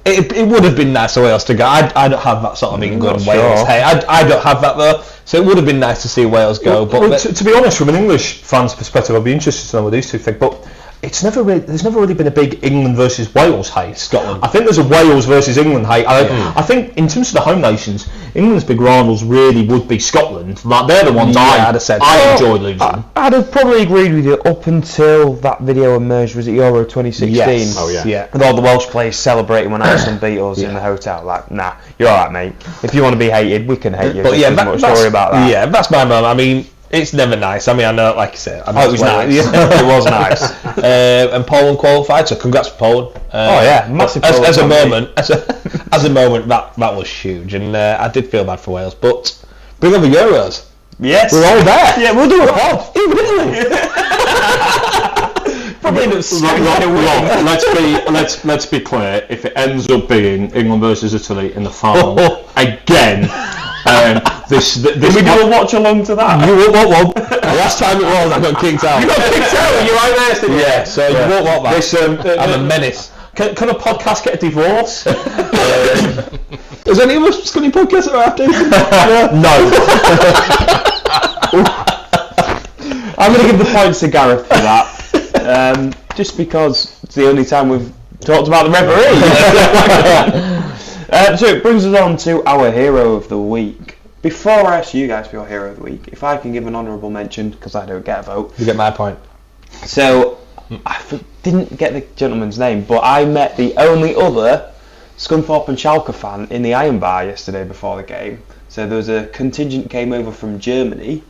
it would have been nice for Wales to go. I don't have that sort of England Wales. Hey, I don't have that though. So it would have been nice to see Wales go. To be honest, from an English fan's perspective, I'd be interested to know what these two think. But there's never really been a big England versus Wales hate. Scotland. I think there's a Wales versus England hate. I think in terms of the home nations, England's big rivals really would be Scotland. They're the ones I enjoyed losing. I'd have probably agreed with you up until that video emerged. Was it Euro 2016? Yes. Oh yeah. With all the Welsh players celebrating when Iceland beat us in the hotel. Nah, you're alright, mate. If you want to be hated, we can hate you. But much story about that. Yeah, that's my moment. I mean, it's never nice. I mean, I know, like you said, it was nice. It was nice. And Poland qualified, so congrats to Poland. Massive. As a moment, that was huge, and I did feel bad for Wales. But bring on the Euros. Yes, we're all there. Yeah, we'll do a pod. Even Italy. Probably let's be clear. If it ends up being England versus Italy in the final again. This Can we do a watch along to that? You won't want one. Last time it was, I got kicked out. You got kicked out. You right there, didn't you? Yeah, so you won't want that. I'm a menace. Can a podcast get a divorce? Is any of us Scunny podcasts that are after? No. I'm going to give the points to Gareth for that, just because it's the only time we've talked about the referee. So it brings us on to our hero of the week. Before I ask you guys for your hero of the week, if I can give an honourable mention, because I don't get a vote. You get my point. So, I didn't get the gentleman's name, but I met the only other Scunthorpe and Schalke fan in the Iron Bar yesterday before the game. So there was a contingent came over from Germany,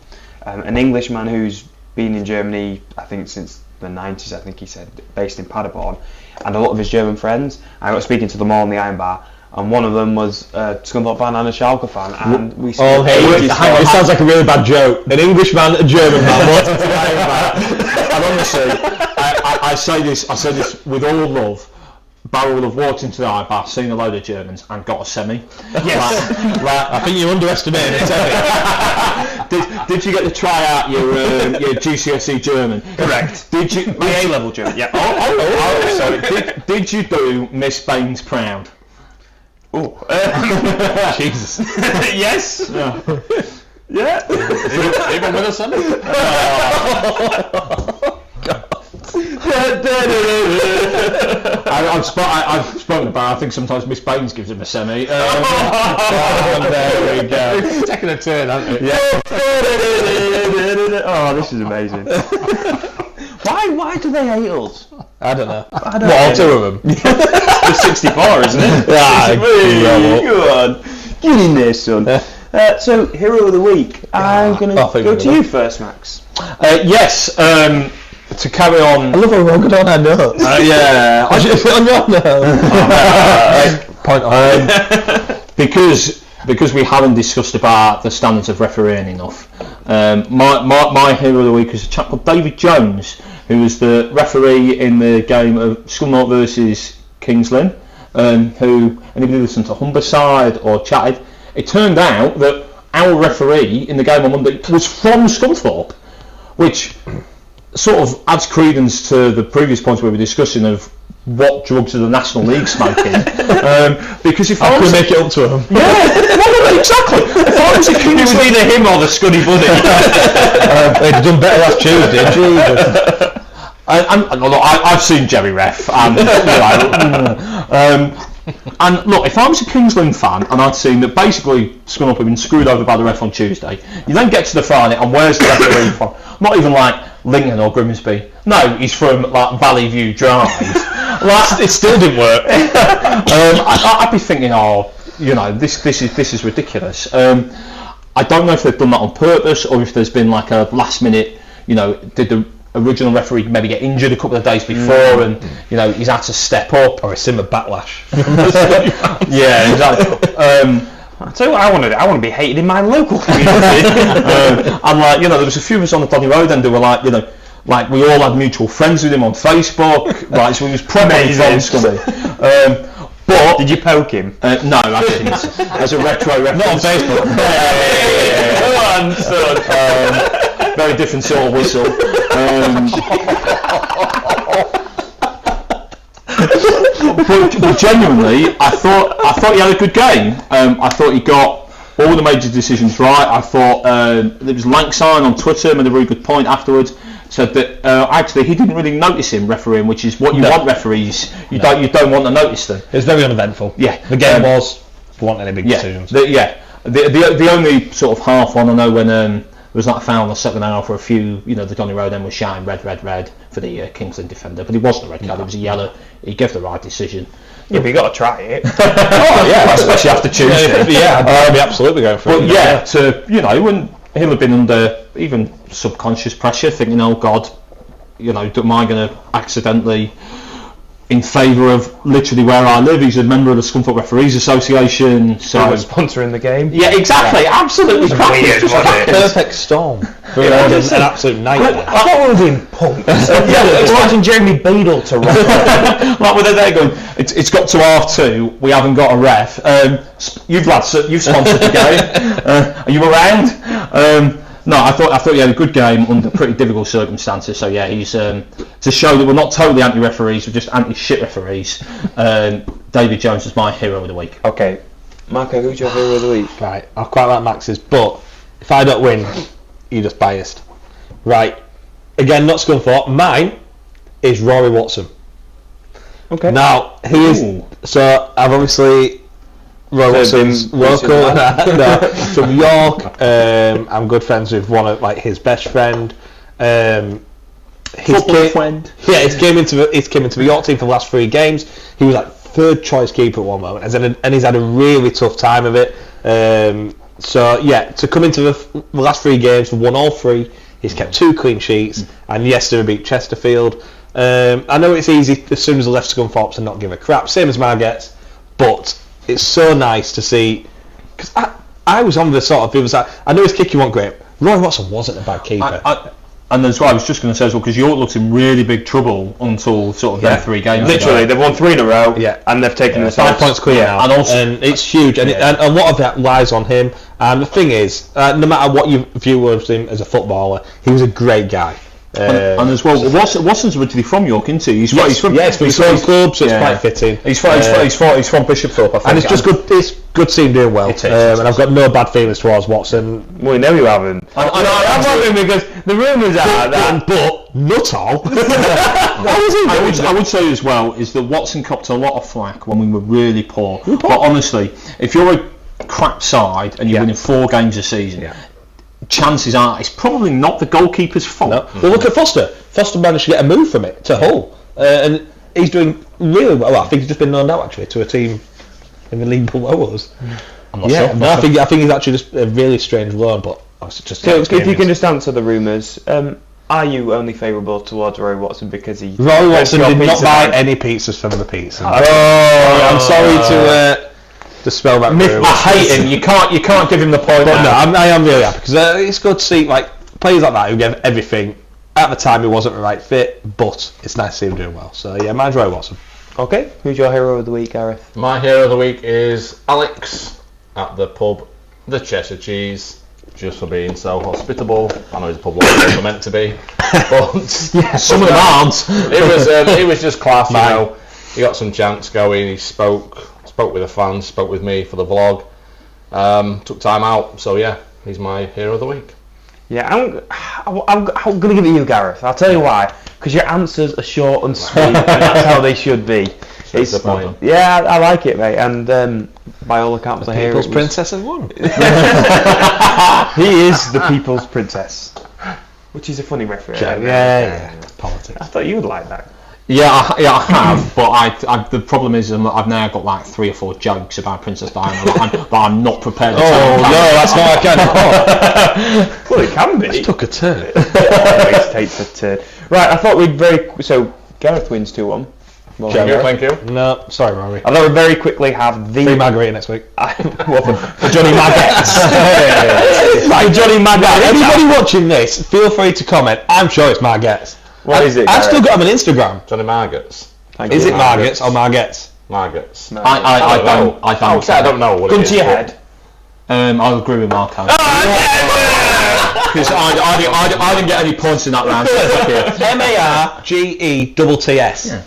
an Englishman who's been in Germany, I think since the 90s, I think he said, based in Paderborn, and a lot of his German friends. I got speaking to them all in the Iron Bar, and one of them was a Scunthorpe fan and a Schalke fan, and we spent ages hang on, it sounds like a really bad joke. An Englishman, a German man, what? And honestly, I say this with all love. Barrow will have walked into the Iron Bar, seen a load of Germans, and got a semi. Yes. I think you underestimated it. Did you get to try out your GCSE German? Correct. Did you My A-level German? Yeah. Sorry. Did you do Miss Baines proud? Oh. Jesus. Yes. Yeah. Even with a semi. I've spoken about. I think sometimes Miss Baines gives him a semi. There we go. It's taking a turn, hasn't it? Yeah. Oh, this is amazing. Why do they hate us? I don't know. All two of them? It's 64, isn't it? Go on. Get in there, son. So, hero of the week. I'm going to go to you first, Max. Yes. to carry on. I love how we're all good on our notes. Yeah, I should put on your notes. Point on. Because we haven't discussed about the standards of refereeing enough. My hero of the week is a chap called David Jones, who was the referee in the game of Spennymoor versus Kings Lynn. Who, anybody listened to Humberside or chatted, it turned out that our referee in the game on Monday was from Scunthorpe, which sort of adds credence to the previous points we were discussing of what drugs are the National League smoking. Because if I could make it up to him. Yeah, exactly. If I was a King, it was either him or the Scunny Buddy. They'd done better last Tuesday. Jesus. I've seen Jerry Ref, and and look, if I was a Kings Lynn fan and I'd seen that basically Scunthorpe had been screwed over by the ref on Tuesday, you then get to the Friday and where's the referee from? Not even like Lincoln or Grimsby. No, he's from like Valley View Drive. Like, It still didn't work. I'd be thinking, this is ridiculous. I don't know if they've done that on purpose or if there's been like a last minute, did the original referee maybe get injured a couple of days before and he's had to step up, Or a sim of backlash. yeah, exactly. I'll tell you what I want to be hated in my local community. And like there was a few of us on the Donny Road and they were like like we all had mutual friends with him on Facebook, right? So he was probably from Scunny. But Did you poke him? no, I didn't. As a retro reference. Not on Facebook. Go on, son. Very different sort of whistle. But genuinely, I thought he had a good game. I thought he got all the major decisions right. I thought there was Lanksign on Twitter made a very good point afterwards. Said that actually he didn't really notice him refereeing, which is what you want referees. You don't want to notice them. It was very uneventful. Yeah, The game was. There weren't any big decisions. The only sort of half one I know when there was that foul in the second hour for a few. The Donny Road end was shouting red for the Kings Lynn defender, but it wasn't a red card. It was a yellow. He gave the right decision. Yeah, but you got to try it. Oh yeah, especially after Tuesday. Yeah, I'd be absolutely going for it. But yeah, when he'll have been under even subconscious pressure, thinking, oh God, am I going to accidentally, in favour of literally where I live, he's a member of the Scunthorpe Referees Association, so Sponsoring the game. yeah, exactly, absolutely cracking. weird, It's just wasn't it? Perfect storm. For an absolute nightmare. I thought we were doing punks. Expecting Jeremy Beadle to rock. like when they're going, it's got to half-2, we haven't got a ref. You've sponsored the game. Are you around? No, I thought he had a good game under pretty difficult circumstances. So yeah, he's to show that we're not totally anti-referees, we're just anti-shit referees. David Jones is my hero of the week. Okay, Marco, who's your hero of the week? Right, I quite like Max's, but if I don't win, you're just biased. Right, again, not Scunthorpe. Mine is Rory Watson. Okay. Now, he is. So, I've obviously. Rory Watson's local. From York. I'm good friends with one of his best friend. Friend. Yeah, he came into the York team for the last 3 games. He was third choice keeper at one moment, and he's had a really tough time of it. So yeah, to come into the last 3 games, won all 3. He's kept 2 clean sheets, and yesterday beat Chesterfield. I know it's easy as soon as the left Scunthorpe to not give a crap, same as Margate, but it's so nice to see, because I was on the sort of other side. I know his kicking wasn't great. Roy Watson wasn't a bad keeper. And that's what I was just going to say as well, because York looked in really big trouble until sort of their 3 games. Literally, ago. they've won 3 in a row, and they've taken the 5 points clear now, and also it's huge, and a lot of that lies on him. And the thing is, no matter what you view of him as a footballer, he was a great guy. And as well, Watson's originally from York, isn't he? He's from club, so it's quite fitting. He's from Bishopthorpe, I think. And it's just good. It's good to see him doing well. And I've got no bad feelings towards Watson. We know you haven't. I have him because the rumours are that. But not all. I would say as well is that Watson copped a lot of flack when we were really poor. But honestly, if you're a crap side and you're winning 4 games a season. Chances are it's probably not the goalkeeper's fault. No. Well, look at Foster. Foster managed to get a move from it to Hull, and he's doing really well. I think he's just been loaned out actually to a team in the league below us. I'm not sure. No, I think he's actually just a really strange loan. But it's just So if you can just answer the rumours, Are you only favourable towards Roy Watson because he... Roy Watson did not buy any pizzas from the pizza. I'm sorry to spell that. I hate him. You can't give him the point. But no, I am really happy because it's good to see like players like that who gave everything. At the time, he wasn't the right fit, but it's nice to see him doing well. So yeah, mine's Roy Watson. Okay, who's your hero of the week, Gareth? My hero of the week is Alex at the pub, the Cheshire Cheese, just for being so hospitable. I know he's a pub like we're meant to be, but Some of them aren't. it was just class. You know, he got some chants going. He spoke with the fans, spoke with me for the vlog. Took time out, so yeah, he's my hero of the week. Yeah, I'm going to give it to you, Gareth. I'll tell you why. Because your answers are short and sweet, and that's how they should be. It's the point. Yeah, I like it, mate. And by all accounts, I hear People's Princess has won. He is the People's Princess, which is a funny reference. Yeah. Politics. I thought you would like that. Yeah, I have, but the problem is I've now got like 3 or 4 jokes about Princess Diana that I'm not prepared to tell. No, that's not a Well, it can be. It took a turn. Always takes a turn. Right, I thought we'd so Gareth wins 2-1. Well, Thank you. No, sorry, Rory. I thought we'd very quickly have the... Free margarita next week. for Johnny Maggots. Right, Johnny Maggots. Anybody watching this, feel free to comment. I'm sure it's Maggots. What is it, I've Gareth? still got him on Instagram. Johnny Margot's. Is it Margot's or Margot's? Margot's. I don't. I don't know what Gun it is. to your head. I'll agree with Marco. Because I didn't get any points in that round.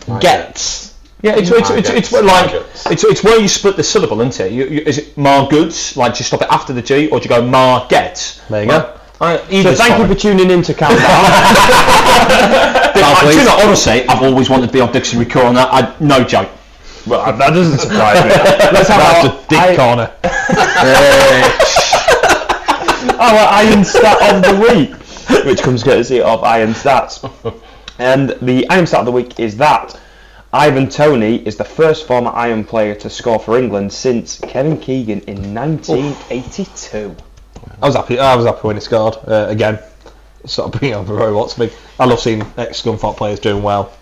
Margets. Gets. Yeah, it's where you split the syllable, isn't it? Is it Margoods, like do you stop it after the G, or do you go Margets? There you go. So thank you for tuning in to Countdown. Honestly, I've always wanted to be on Dictionary Corner. No joke. Well, that doesn't surprise me. Let's have That's a dick corner. Our Iron Stat of the Week, which comes courtesy of Iron Stats. And the Iron Stat of the Week is that Ivan Toney is the first former Iron player to score for England since Kevin Keegan in 1982. I was happy when he scored again. Sort of bringing on for Roy Watson. I love seeing ex-Scunthorpe players doing well.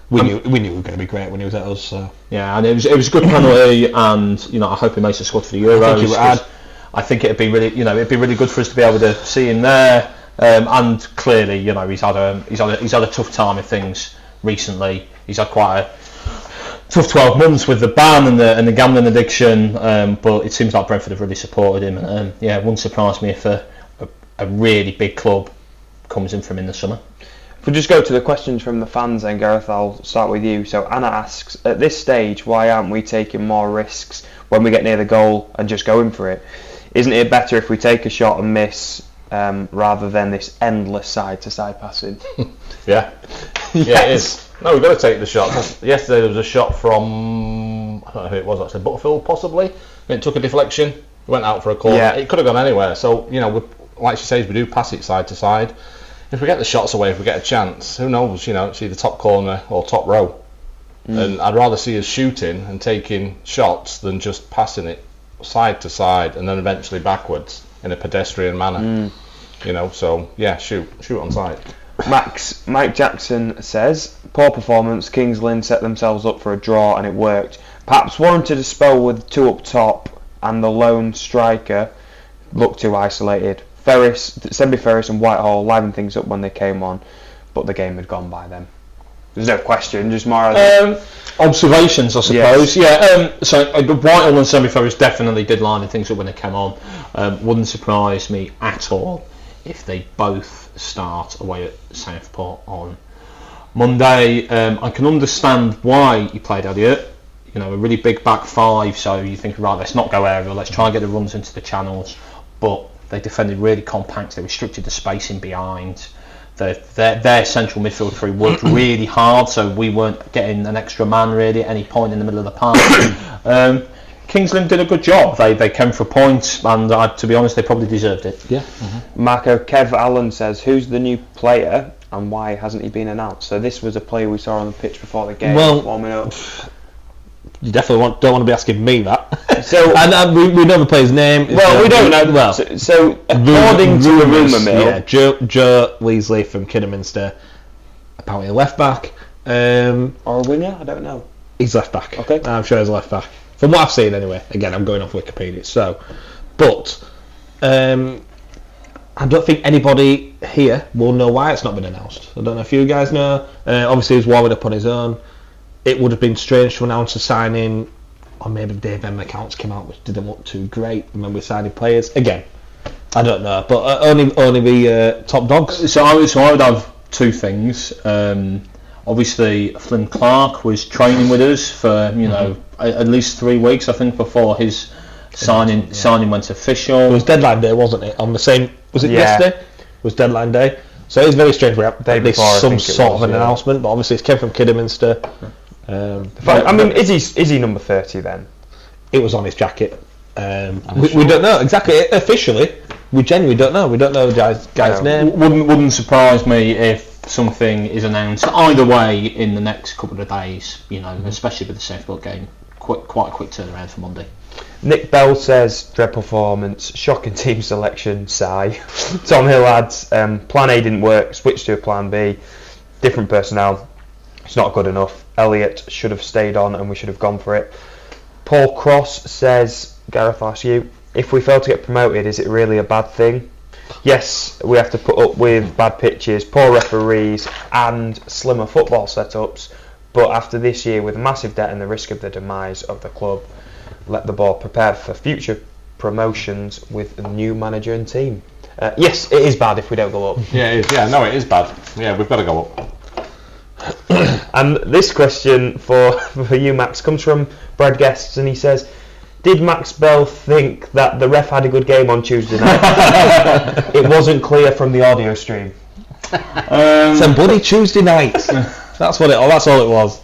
We knew he was going to be great when he was at us. So. Yeah, and it was a good penalty, and I hope he makes a squad for the Euros. I think it'd be really good for us to be able to see him there. And clearly, he's had a tough time of things recently. He's had quite a tough 12 months with the ban and the gambling addiction, but it seems like Brentford have really supported him. And it wouldn't surprise me if a really big club comes in for him in the summer. If we just go to the questions from the fans then, Gareth, I'll start with you. So Anna asks, at this stage, why aren't we taking more risks when we get near the goal and just going for it? Isn't it better if we take a shot and miss rather than this endless side-to-side passing? Yeah, it is. No, we've got to take the shot. Yesterday there was a shot from, I don't know who it was actually, Butterfield possibly. It took a deflection, went out for a corner. Yeah. It could have gone anywhere. So, like she says, we do pass it side to side. If we get the shots away, if we get a chance, who knows, it's either top corner or top row. And I'd rather see us shooting and taking shots than just passing it side to side and then eventually backwards in a pedestrian manner. So yeah, shoot on sight. Mike Jackson says, poor performance, Kings Lynn set themselves up for a draw and it worked. Perhaps warranted a spell with 2 up top and the lone striker looked too isolated. Selby Ferris and Whitehall livened things up when they came on, but the game had gone by them. There's no question, just more observations, I suppose. Yes. So Whitehall and Selby Ferris definitely did line things up when they came on. Wouldn't surprise me at all if they both start away at Southport on Monday. I can understand why he played Elliott. A really big back 5, so you think, right, let's not go aerial, let's try and get the runs into the channels. But they defended really compact, they restricted the spacing behind. Their central midfield 3 worked really hard, so we weren't getting an extra man really at any point in the middle of the park. Kings Lynn did a good job. They came for points, and to be honest, they probably deserved it. Yeah. Mm-hmm. Marco Kev Allen says, who's the new player and why hasn't he been announced? So this was a player we saw on the pitch before the game, warming up. You definitely don't want to be asking me that. So and we never play his name. well, we don't know. Well, so according to the rumour mill, yeah, Joe Weasley from Kidderminster, apparently a left back. or a winger, I don't know. He's left back. Okay. I'm sure he's left back. From what I've seen, anyway. Again, I'm going off Wikipedia. So, but I don't think anybody here will know why it's not been announced. I don't know if you guys know. Obviously, he's warming up on his own. It would have been strange to announce a signing, or maybe Dave M accounts came out, which didn't look too great. Remember, signing players again. I don't know, but only the top dogs. So I would have two things. Obviously, Flynn Clark was training with us for at least 3 weeks, I think, before his signing went official. It was deadline day, wasn't it? On the same, was it yesterday? It was deadline day. So it's very strange. We have some sort of an announcement, but obviously it came from Kidderminster. I mean, is he number 30 then? It was on his jacket. We don't know exactly officially. We genuinely don't know. We don't know the guy's name. Wouldn't surprise me if something is announced either way in the next couple of days. Especially with the Southport game, quite a quick turnaround for Monday. Nick Bell says, dread performance, shocking team selection, sigh. Tom Hill adds, plan A didn't work, switched to a plan B, different personnel, it's not good enough. Elliott should have stayed on and we should have gone for it. Paul Cross says, Gareth asks you, if we fail to get promoted, is it really a bad thing? Yes, we have to put up with bad pitches, poor referees and slimmer football setups, but after this year with massive debt and the risk of the demise of the club, let the board prepare for future promotions with a new manager and team. Yes, it is bad if we don't go up. Yeah, it is. Yeah, no, it is bad. Yeah, we've got to go up. And this question for you, Max, comes from Brad Guests, and he says, did Max Bell think that the ref had a good game on Tuesday night? It wasn't clear from the audio stream. It's a bloody Tuesday night. That's all it was.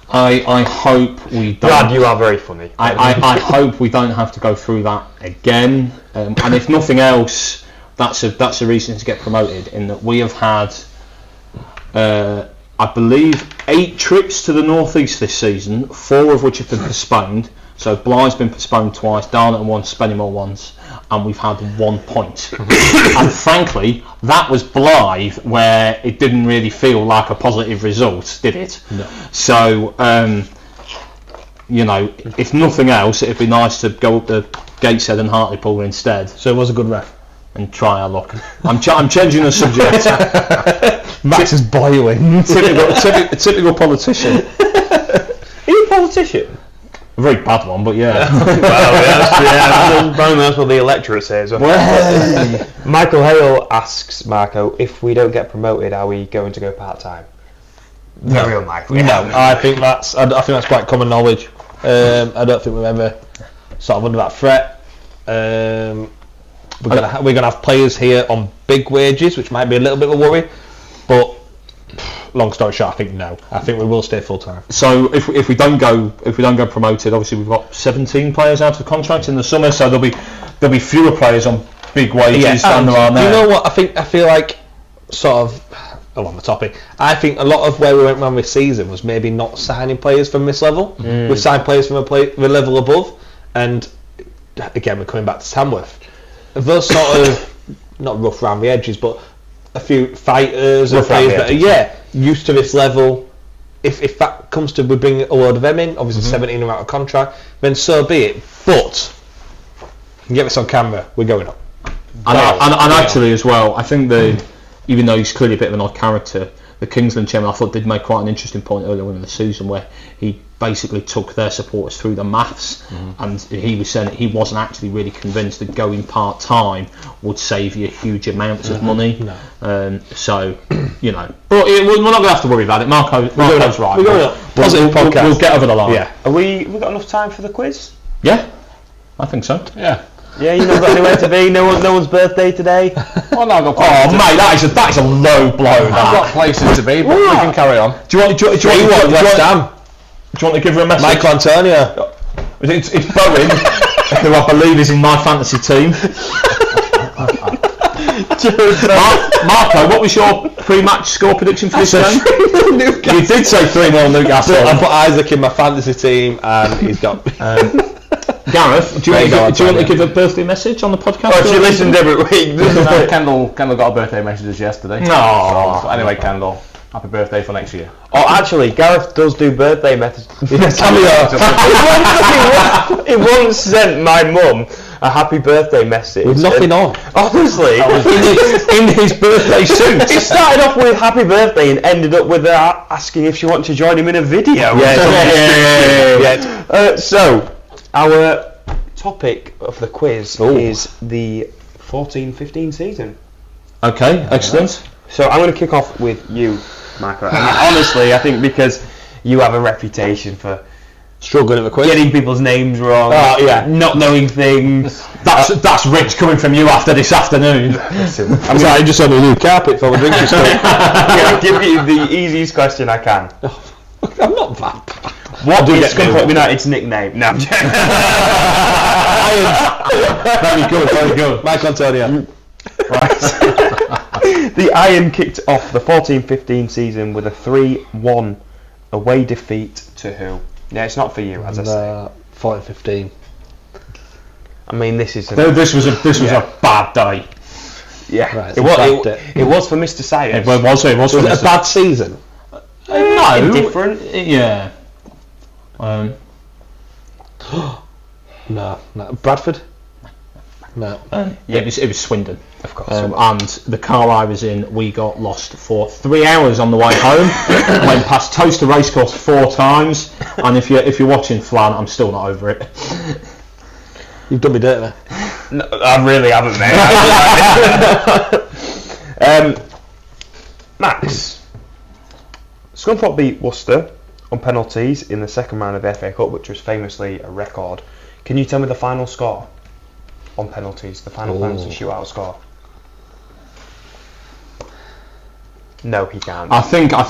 I hope we don't. Brad, you are very funny. I hope we don't have to go through that again. And if nothing else, that's a reason to get promoted. In that we have had, I believe, 8 trips to the northeast this season, 4 of which have been postponed. So Blythe's been postponed twice, Darlington once, Spennymoor once, and we've had 1 point. And frankly, that was Blythe, where it didn't really feel like a positive result, did it? No. So, if nothing else, it'd be nice to go up to Gateshead and Hartlepool instead. So it was a good ref. And try our luck. I'm changing the subject. Max is boiling. typical politician. Are you a politician? A very bad one, but yeah. That's what the electorate says. Michael Hale asks Marco, if we don't get promoted, are we going to go part-time? Very unlikely. No, I think that's quite common knowledge. I don't think we're ever sort of under that threat. We're gonna have players here on big wages, which might be a little bit of a worry, but long story short, I think no. I think we will stay full time. So if we don't go promoted, obviously we've got 17 players out of contract in the summer, so there'll be fewer players on big wages than there are now. You know what? I feel like sort of along the topic. I think a lot of where we went wrong this season was maybe not signing players from this level. We signed players from a level above, and again we're coming back to Tamworth. Those sort of not rough around the edges, but a few fighters and players that are used to this level. If that comes to we bring a load of them in, obviously 17 are out of contract, then so be it. But you can get this on camera, we're going up. And actually as well, I think even though he's clearly a bit of an odd character, the Kingsland chairman I thought did make quite an interesting point earlier in the season where he basically took their supporters through the maths, and he was saying that he wasn't actually really convinced that going part-time would save you huge amounts of money. No. So, but we're not going to have to worry about it. Marco's right. We're going up. Positive podcast. We'll get over the line. Yeah. We got enough time for the quiz? Yeah, I think so. Yeah. Yeah, you've not got anywhere to be. No one's birthday today. Well, no, I've got mate, that is a low blow. I've got places to be, but we can carry on. Do you want West Ham? Do you want to give her a message? Michael Antonio. It's Bowen, who I believe is in my fantasy team. Marco, what was your pre-match score prediction for this game? You did say 3-0 Newcastle. I put Isaac in my fantasy team, and he's got Gareth, do you want to give a birthday message on the podcast? Oh, she listened every week. No, Kendall got a birthday message yesterday. No. So anyway, Kendall, happy birthday for next year. Oh, actually, Gareth does do birthday messages. He once sent my mum a happy birthday message. With nothing on. Honestly. In his birthday suit. It started off with happy birthday and ended up with asking if she wanted to join him in a video. So, our topic of the quiz is the 14-15 season. Okay, excellent. So I'm going to kick off with you, Michael. And honestly, I think because you have a reputation for Struggling at the quiz. getting people's names wrong, not knowing things. That's rich coming from you after this afternoon. I'm sorry, I just on a new carpet for the drinking stuff. I'm going to give you the easiest question I can. I'm not that. What is Scunthorpe United's nickname? No, I'm joking. Very good. Mike Antonio. Right. The Iron kicked off the 14-15 season with a 3-1 away defeat to who? Yeah, it's not for you, as I say. 14-15. I mean, this is This was a bad day. Right, it was for Mr. Sayers. It was Was it a bad season? No, Indifferent. Yeah. No. Bradford? No. It was Swindon, Of course. and the car I was in, we got lost for 3 hours on the way home. Went past Toaster Racecourse 4 times, and if you're watching Flan, I'm still not over it. You've done me dirty, man. No, I really haven't, mate. Max, Scunthorpe beat Worcester on penalties in the second round of the FA Cup, which was famously a record. Can you tell me the final score on penalties? The final penalty shootout score? No, he can't. I think I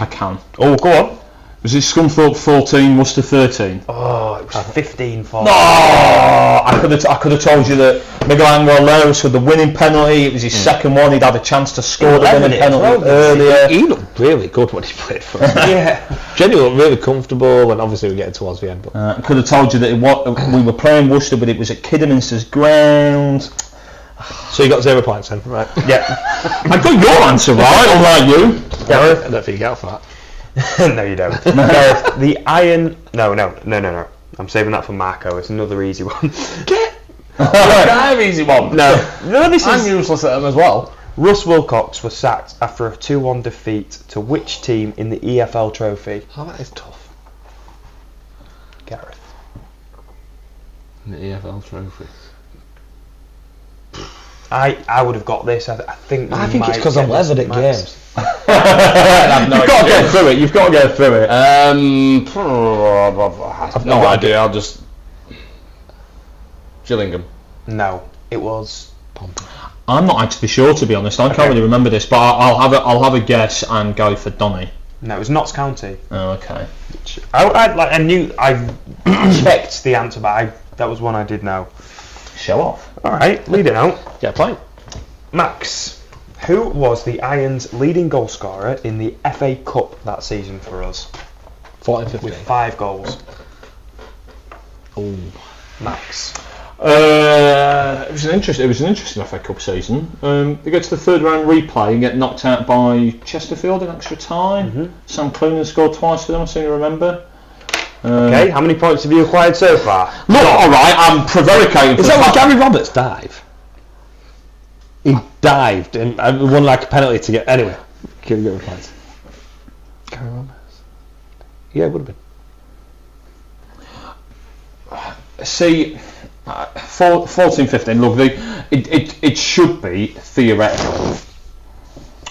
can. Oh, go on. Was it Scunthorpe 14, Worcester 13? Oh, it was 15-4. Oh, I could have told you that Miguel Angel Lewis with the winning penalty. It was his second one. He'd had a chance to score the winning penalty earlier. He looked really good when he played for us. Yeah. Genuinely looked really comfortable, and obviously we're getting towards the end. But I could have told you that we were playing Worcester, but it was at Kidderminster's ground. so you got 0 points then, right? Yeah. I got your answer right, unlike you. I don't think you get out for that. No, you don't. Gareth, the Iron... No. I'm saving that for Marco. It's another easy one. An easy one. No, this I'm is... useless at them as well. Russ Wilcox was sacked after a 2-1 defeat to which team in the EFL Trophy? Oh, that is tough. Gareth. The EFL Trophy. I would have got this. I think it's because I'm levered at games. You've got to get through it. You've got to get through it. I've no idea. I'll just Gillingham. No, it was... I'm not actually sure, to be honest. I can't really remember this, but I'll have a guess and go for Donny. No, it was Notts County. Oh, okay. I knew... I checked the answer, but that was one I did know. Show off. Alright, read it out. Get a point. Max, who was the Irons' leading goal scorer in the FA Cup that season for us? 14-15. With 5 goals. Oh. Max. It was an interesting FA Cup season. They get to the third round replay and get knocked out by Chesterfield in extra time. Sam Cloonan scored twice for them, I seem to remember. Okay, how many points have you acquired so far? Look, alright, I'm prevaricating. Is that what Gary Roberts dive? He dived and won like a penalty to get... Anyway, give me a points. Gary Roberts? Yeah, it would have been. See, 14-15, look, it should be theoretical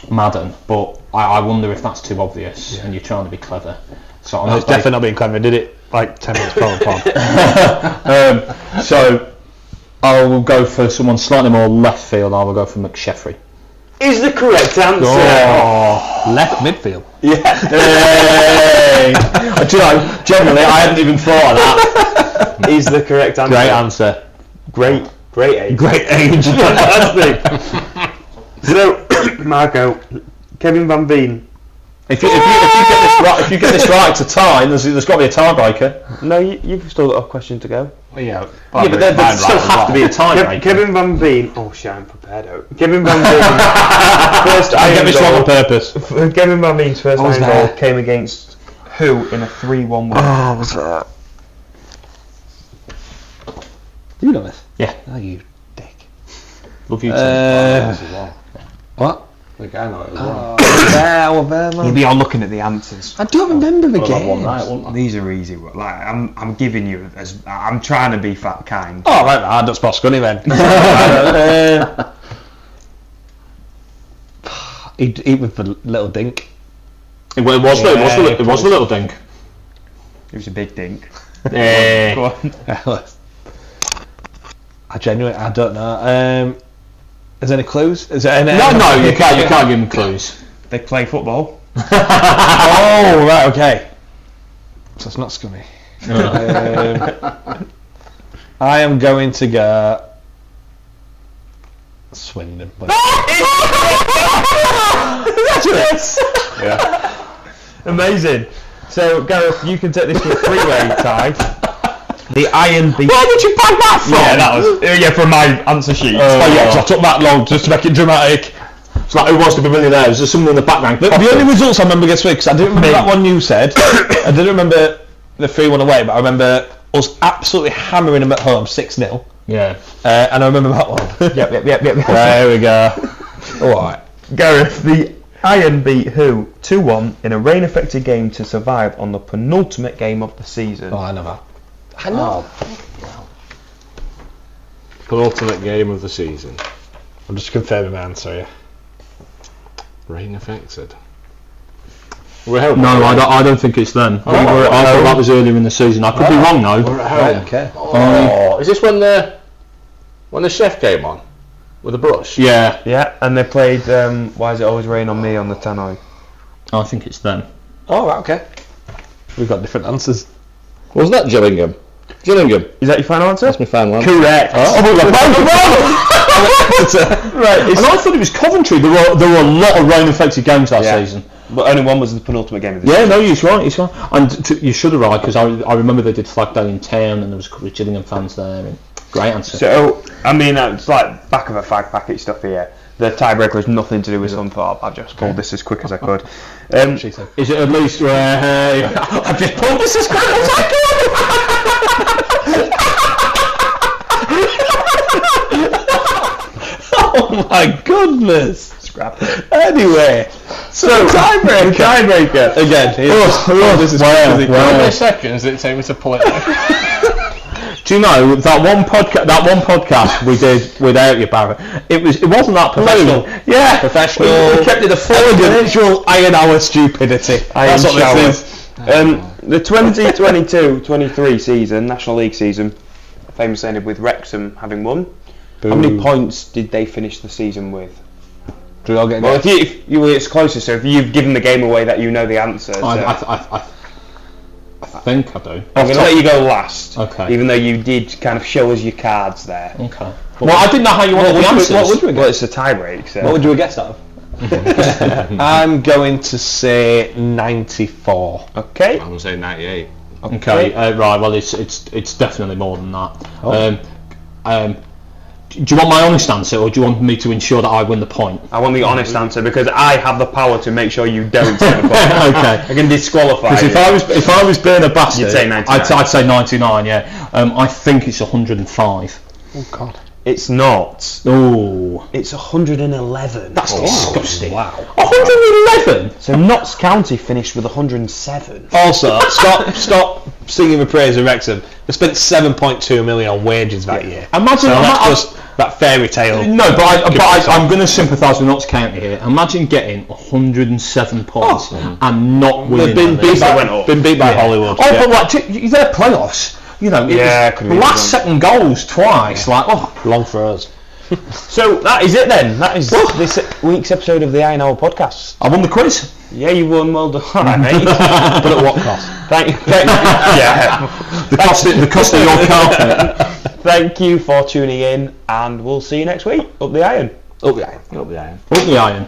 Madden, but I wonder if that's too obvious and you're trying to be clever. So No, it's definitely not being clever. I did it like 10 minutes before. So I will go for someone slightly more left field. I will go for McSheffrey. Is the correct answer. Left midfield. Yeah. Hey! Do you know, generally I hadn't even thought of that. Is the correct answer. Great answer. Great age. Great age. Fantastic. So, Marco, Kevin Van Veen. If you get this right, it's a tie. There's got to be a tiebreaker. No, you've still got a question to go. Yeah, but there still have to be a tiebreaker. Kevin Van Veen. Oh shit, I'm prepared out. Kevin Van Veen. First I get iron this wrong goal. on purpose. Kevin Van Veen's first I was iron there. goal came against who in a 3-1 win? Oh, was that? Do you know this? Yeah. Oh, you dick. Love you too. This as well. What? I think I know it as well. There, man. You'll be all looking at the answers. I don't remember the Well, that one game. night, wasn't I? These are easy. Like I'm giving you as I'm trying to be kind. Oh, right, I don't spot Scunny then. Eat with the little dink. It was the little dink. It was a big dink. Yeah. Go on. I don't know. Is there any clues? Is there any? No, you can't give them clues. They play football. Oh, right, okay. So it's not Scunny. I am going to go Swindon. But Yeah. Amazing. So Gareth, you can take this to a 3-way tie. The Iron beat. Where did you bag that from? Yeah, that was from my answer sheet. oh yeah, 'cause I took that long just to make it dramatic. It's like Who Wants to Be Millionaire? There's something in the background. The only results I remember against because I didn't remember that one you said. I didn't remember the 3-1 away, but I remember us absolutely hammering them at home 6-0. Yeah. And I remember that one. Yep. There we go. Alright. Gareth, the Iron beat who 2-1 in a rain-affected game to survive on the penultimate game of the season. Oh, I know that. I know. Penultimate game of the season. I'm just confirming my answer here. Rain affected. We're home. No, I don't think it's then. I thought that was earlier in the season. I could be wrong though. We're at home. Okay. Oh, is this when the chef came on with a brush? Yeah, Yeah, and they played Why Does It Always Rain on Me on the tannoy. I think it's then. Oh, right, okay. We've got different answers. Wasn't that Gillingham? Gillingham. Is that your final answer? That's my final answer. Correct. Oh, we were both wrong. Right, and I thought it was Coventry. There were a lot of rain-affected games that season. But only one was the penultimate game of the Yeah, season. no, he's right. And you should have right because I remember they did Flag Day in town and there was a couple of Gillingham fans there. And great answer. So, I mean, it's like back of a fag packet stuff here. The tiebreaker has nothing to do with Scunthorpe. I've just pulled this as quick as I could. Is it at least? I've just pulled this as quick as I Oh my goodness! Scrap. Anyway, so tiebreaker again. This is crazy. How many seconds did it take me to pull it out? Do you know that one podcast we did without you, Barrett? It wasn't that professional. Yeah, Professional. We kept it Literal iron hour stupidity. That's what this is. The 2022-23 season, National League season, famously ended with Wrexham having won. How many points did they finish the season with? Do we all get? Well, if you were it's closest, so if you've given the game away that you know the answer, so I think I do. I'm going to let you go last. Okay. Even though you did kind of show us your cards there. Okay. Well, I didn't know how you wanted the answers. What would you Well, it's a tie break. So. What would you have guessed out of? I'm going to say 94. Okay. I'm going to say 98. Okay. Right. Well, it's definitely more than that. Do you want my honest answer, or do you want me to ensure that I win the point? I want the honest answer because I have the power to make sure you don't take the point. Okay. I can disqualify you. Because if I was being a bastard, You'd say 99. I'd say 99. Yeah. I think it's 105. Oh God. It's not. Oh, It's 111. that's disgusting. Wow. 111. So Notts County finished with 107. Also, stop singing the praise of Wrexham. They spent 7.2 million on wages that year. Imagine So that's just that fairy tale. No, but I'm going to sympathise with Notts County here. Imagine getting 107 points and not winning. They've been beat by Yeah. Hollywood. Oh, but like their playoffs. You know, Yeah, it could was be last second goals twice. Like, oh, Long for us. So that is it then. That is this week's episode of the Iron Hour podcast. I won the quiz. Yeah, you won. Well done. All right, mate. But at what cost? Thank you. Yeah. The cost of your carpet. Thank you for tuning in, and we'll see you next week. Up the iron. Oh yeah. Up the iron. Up the iron.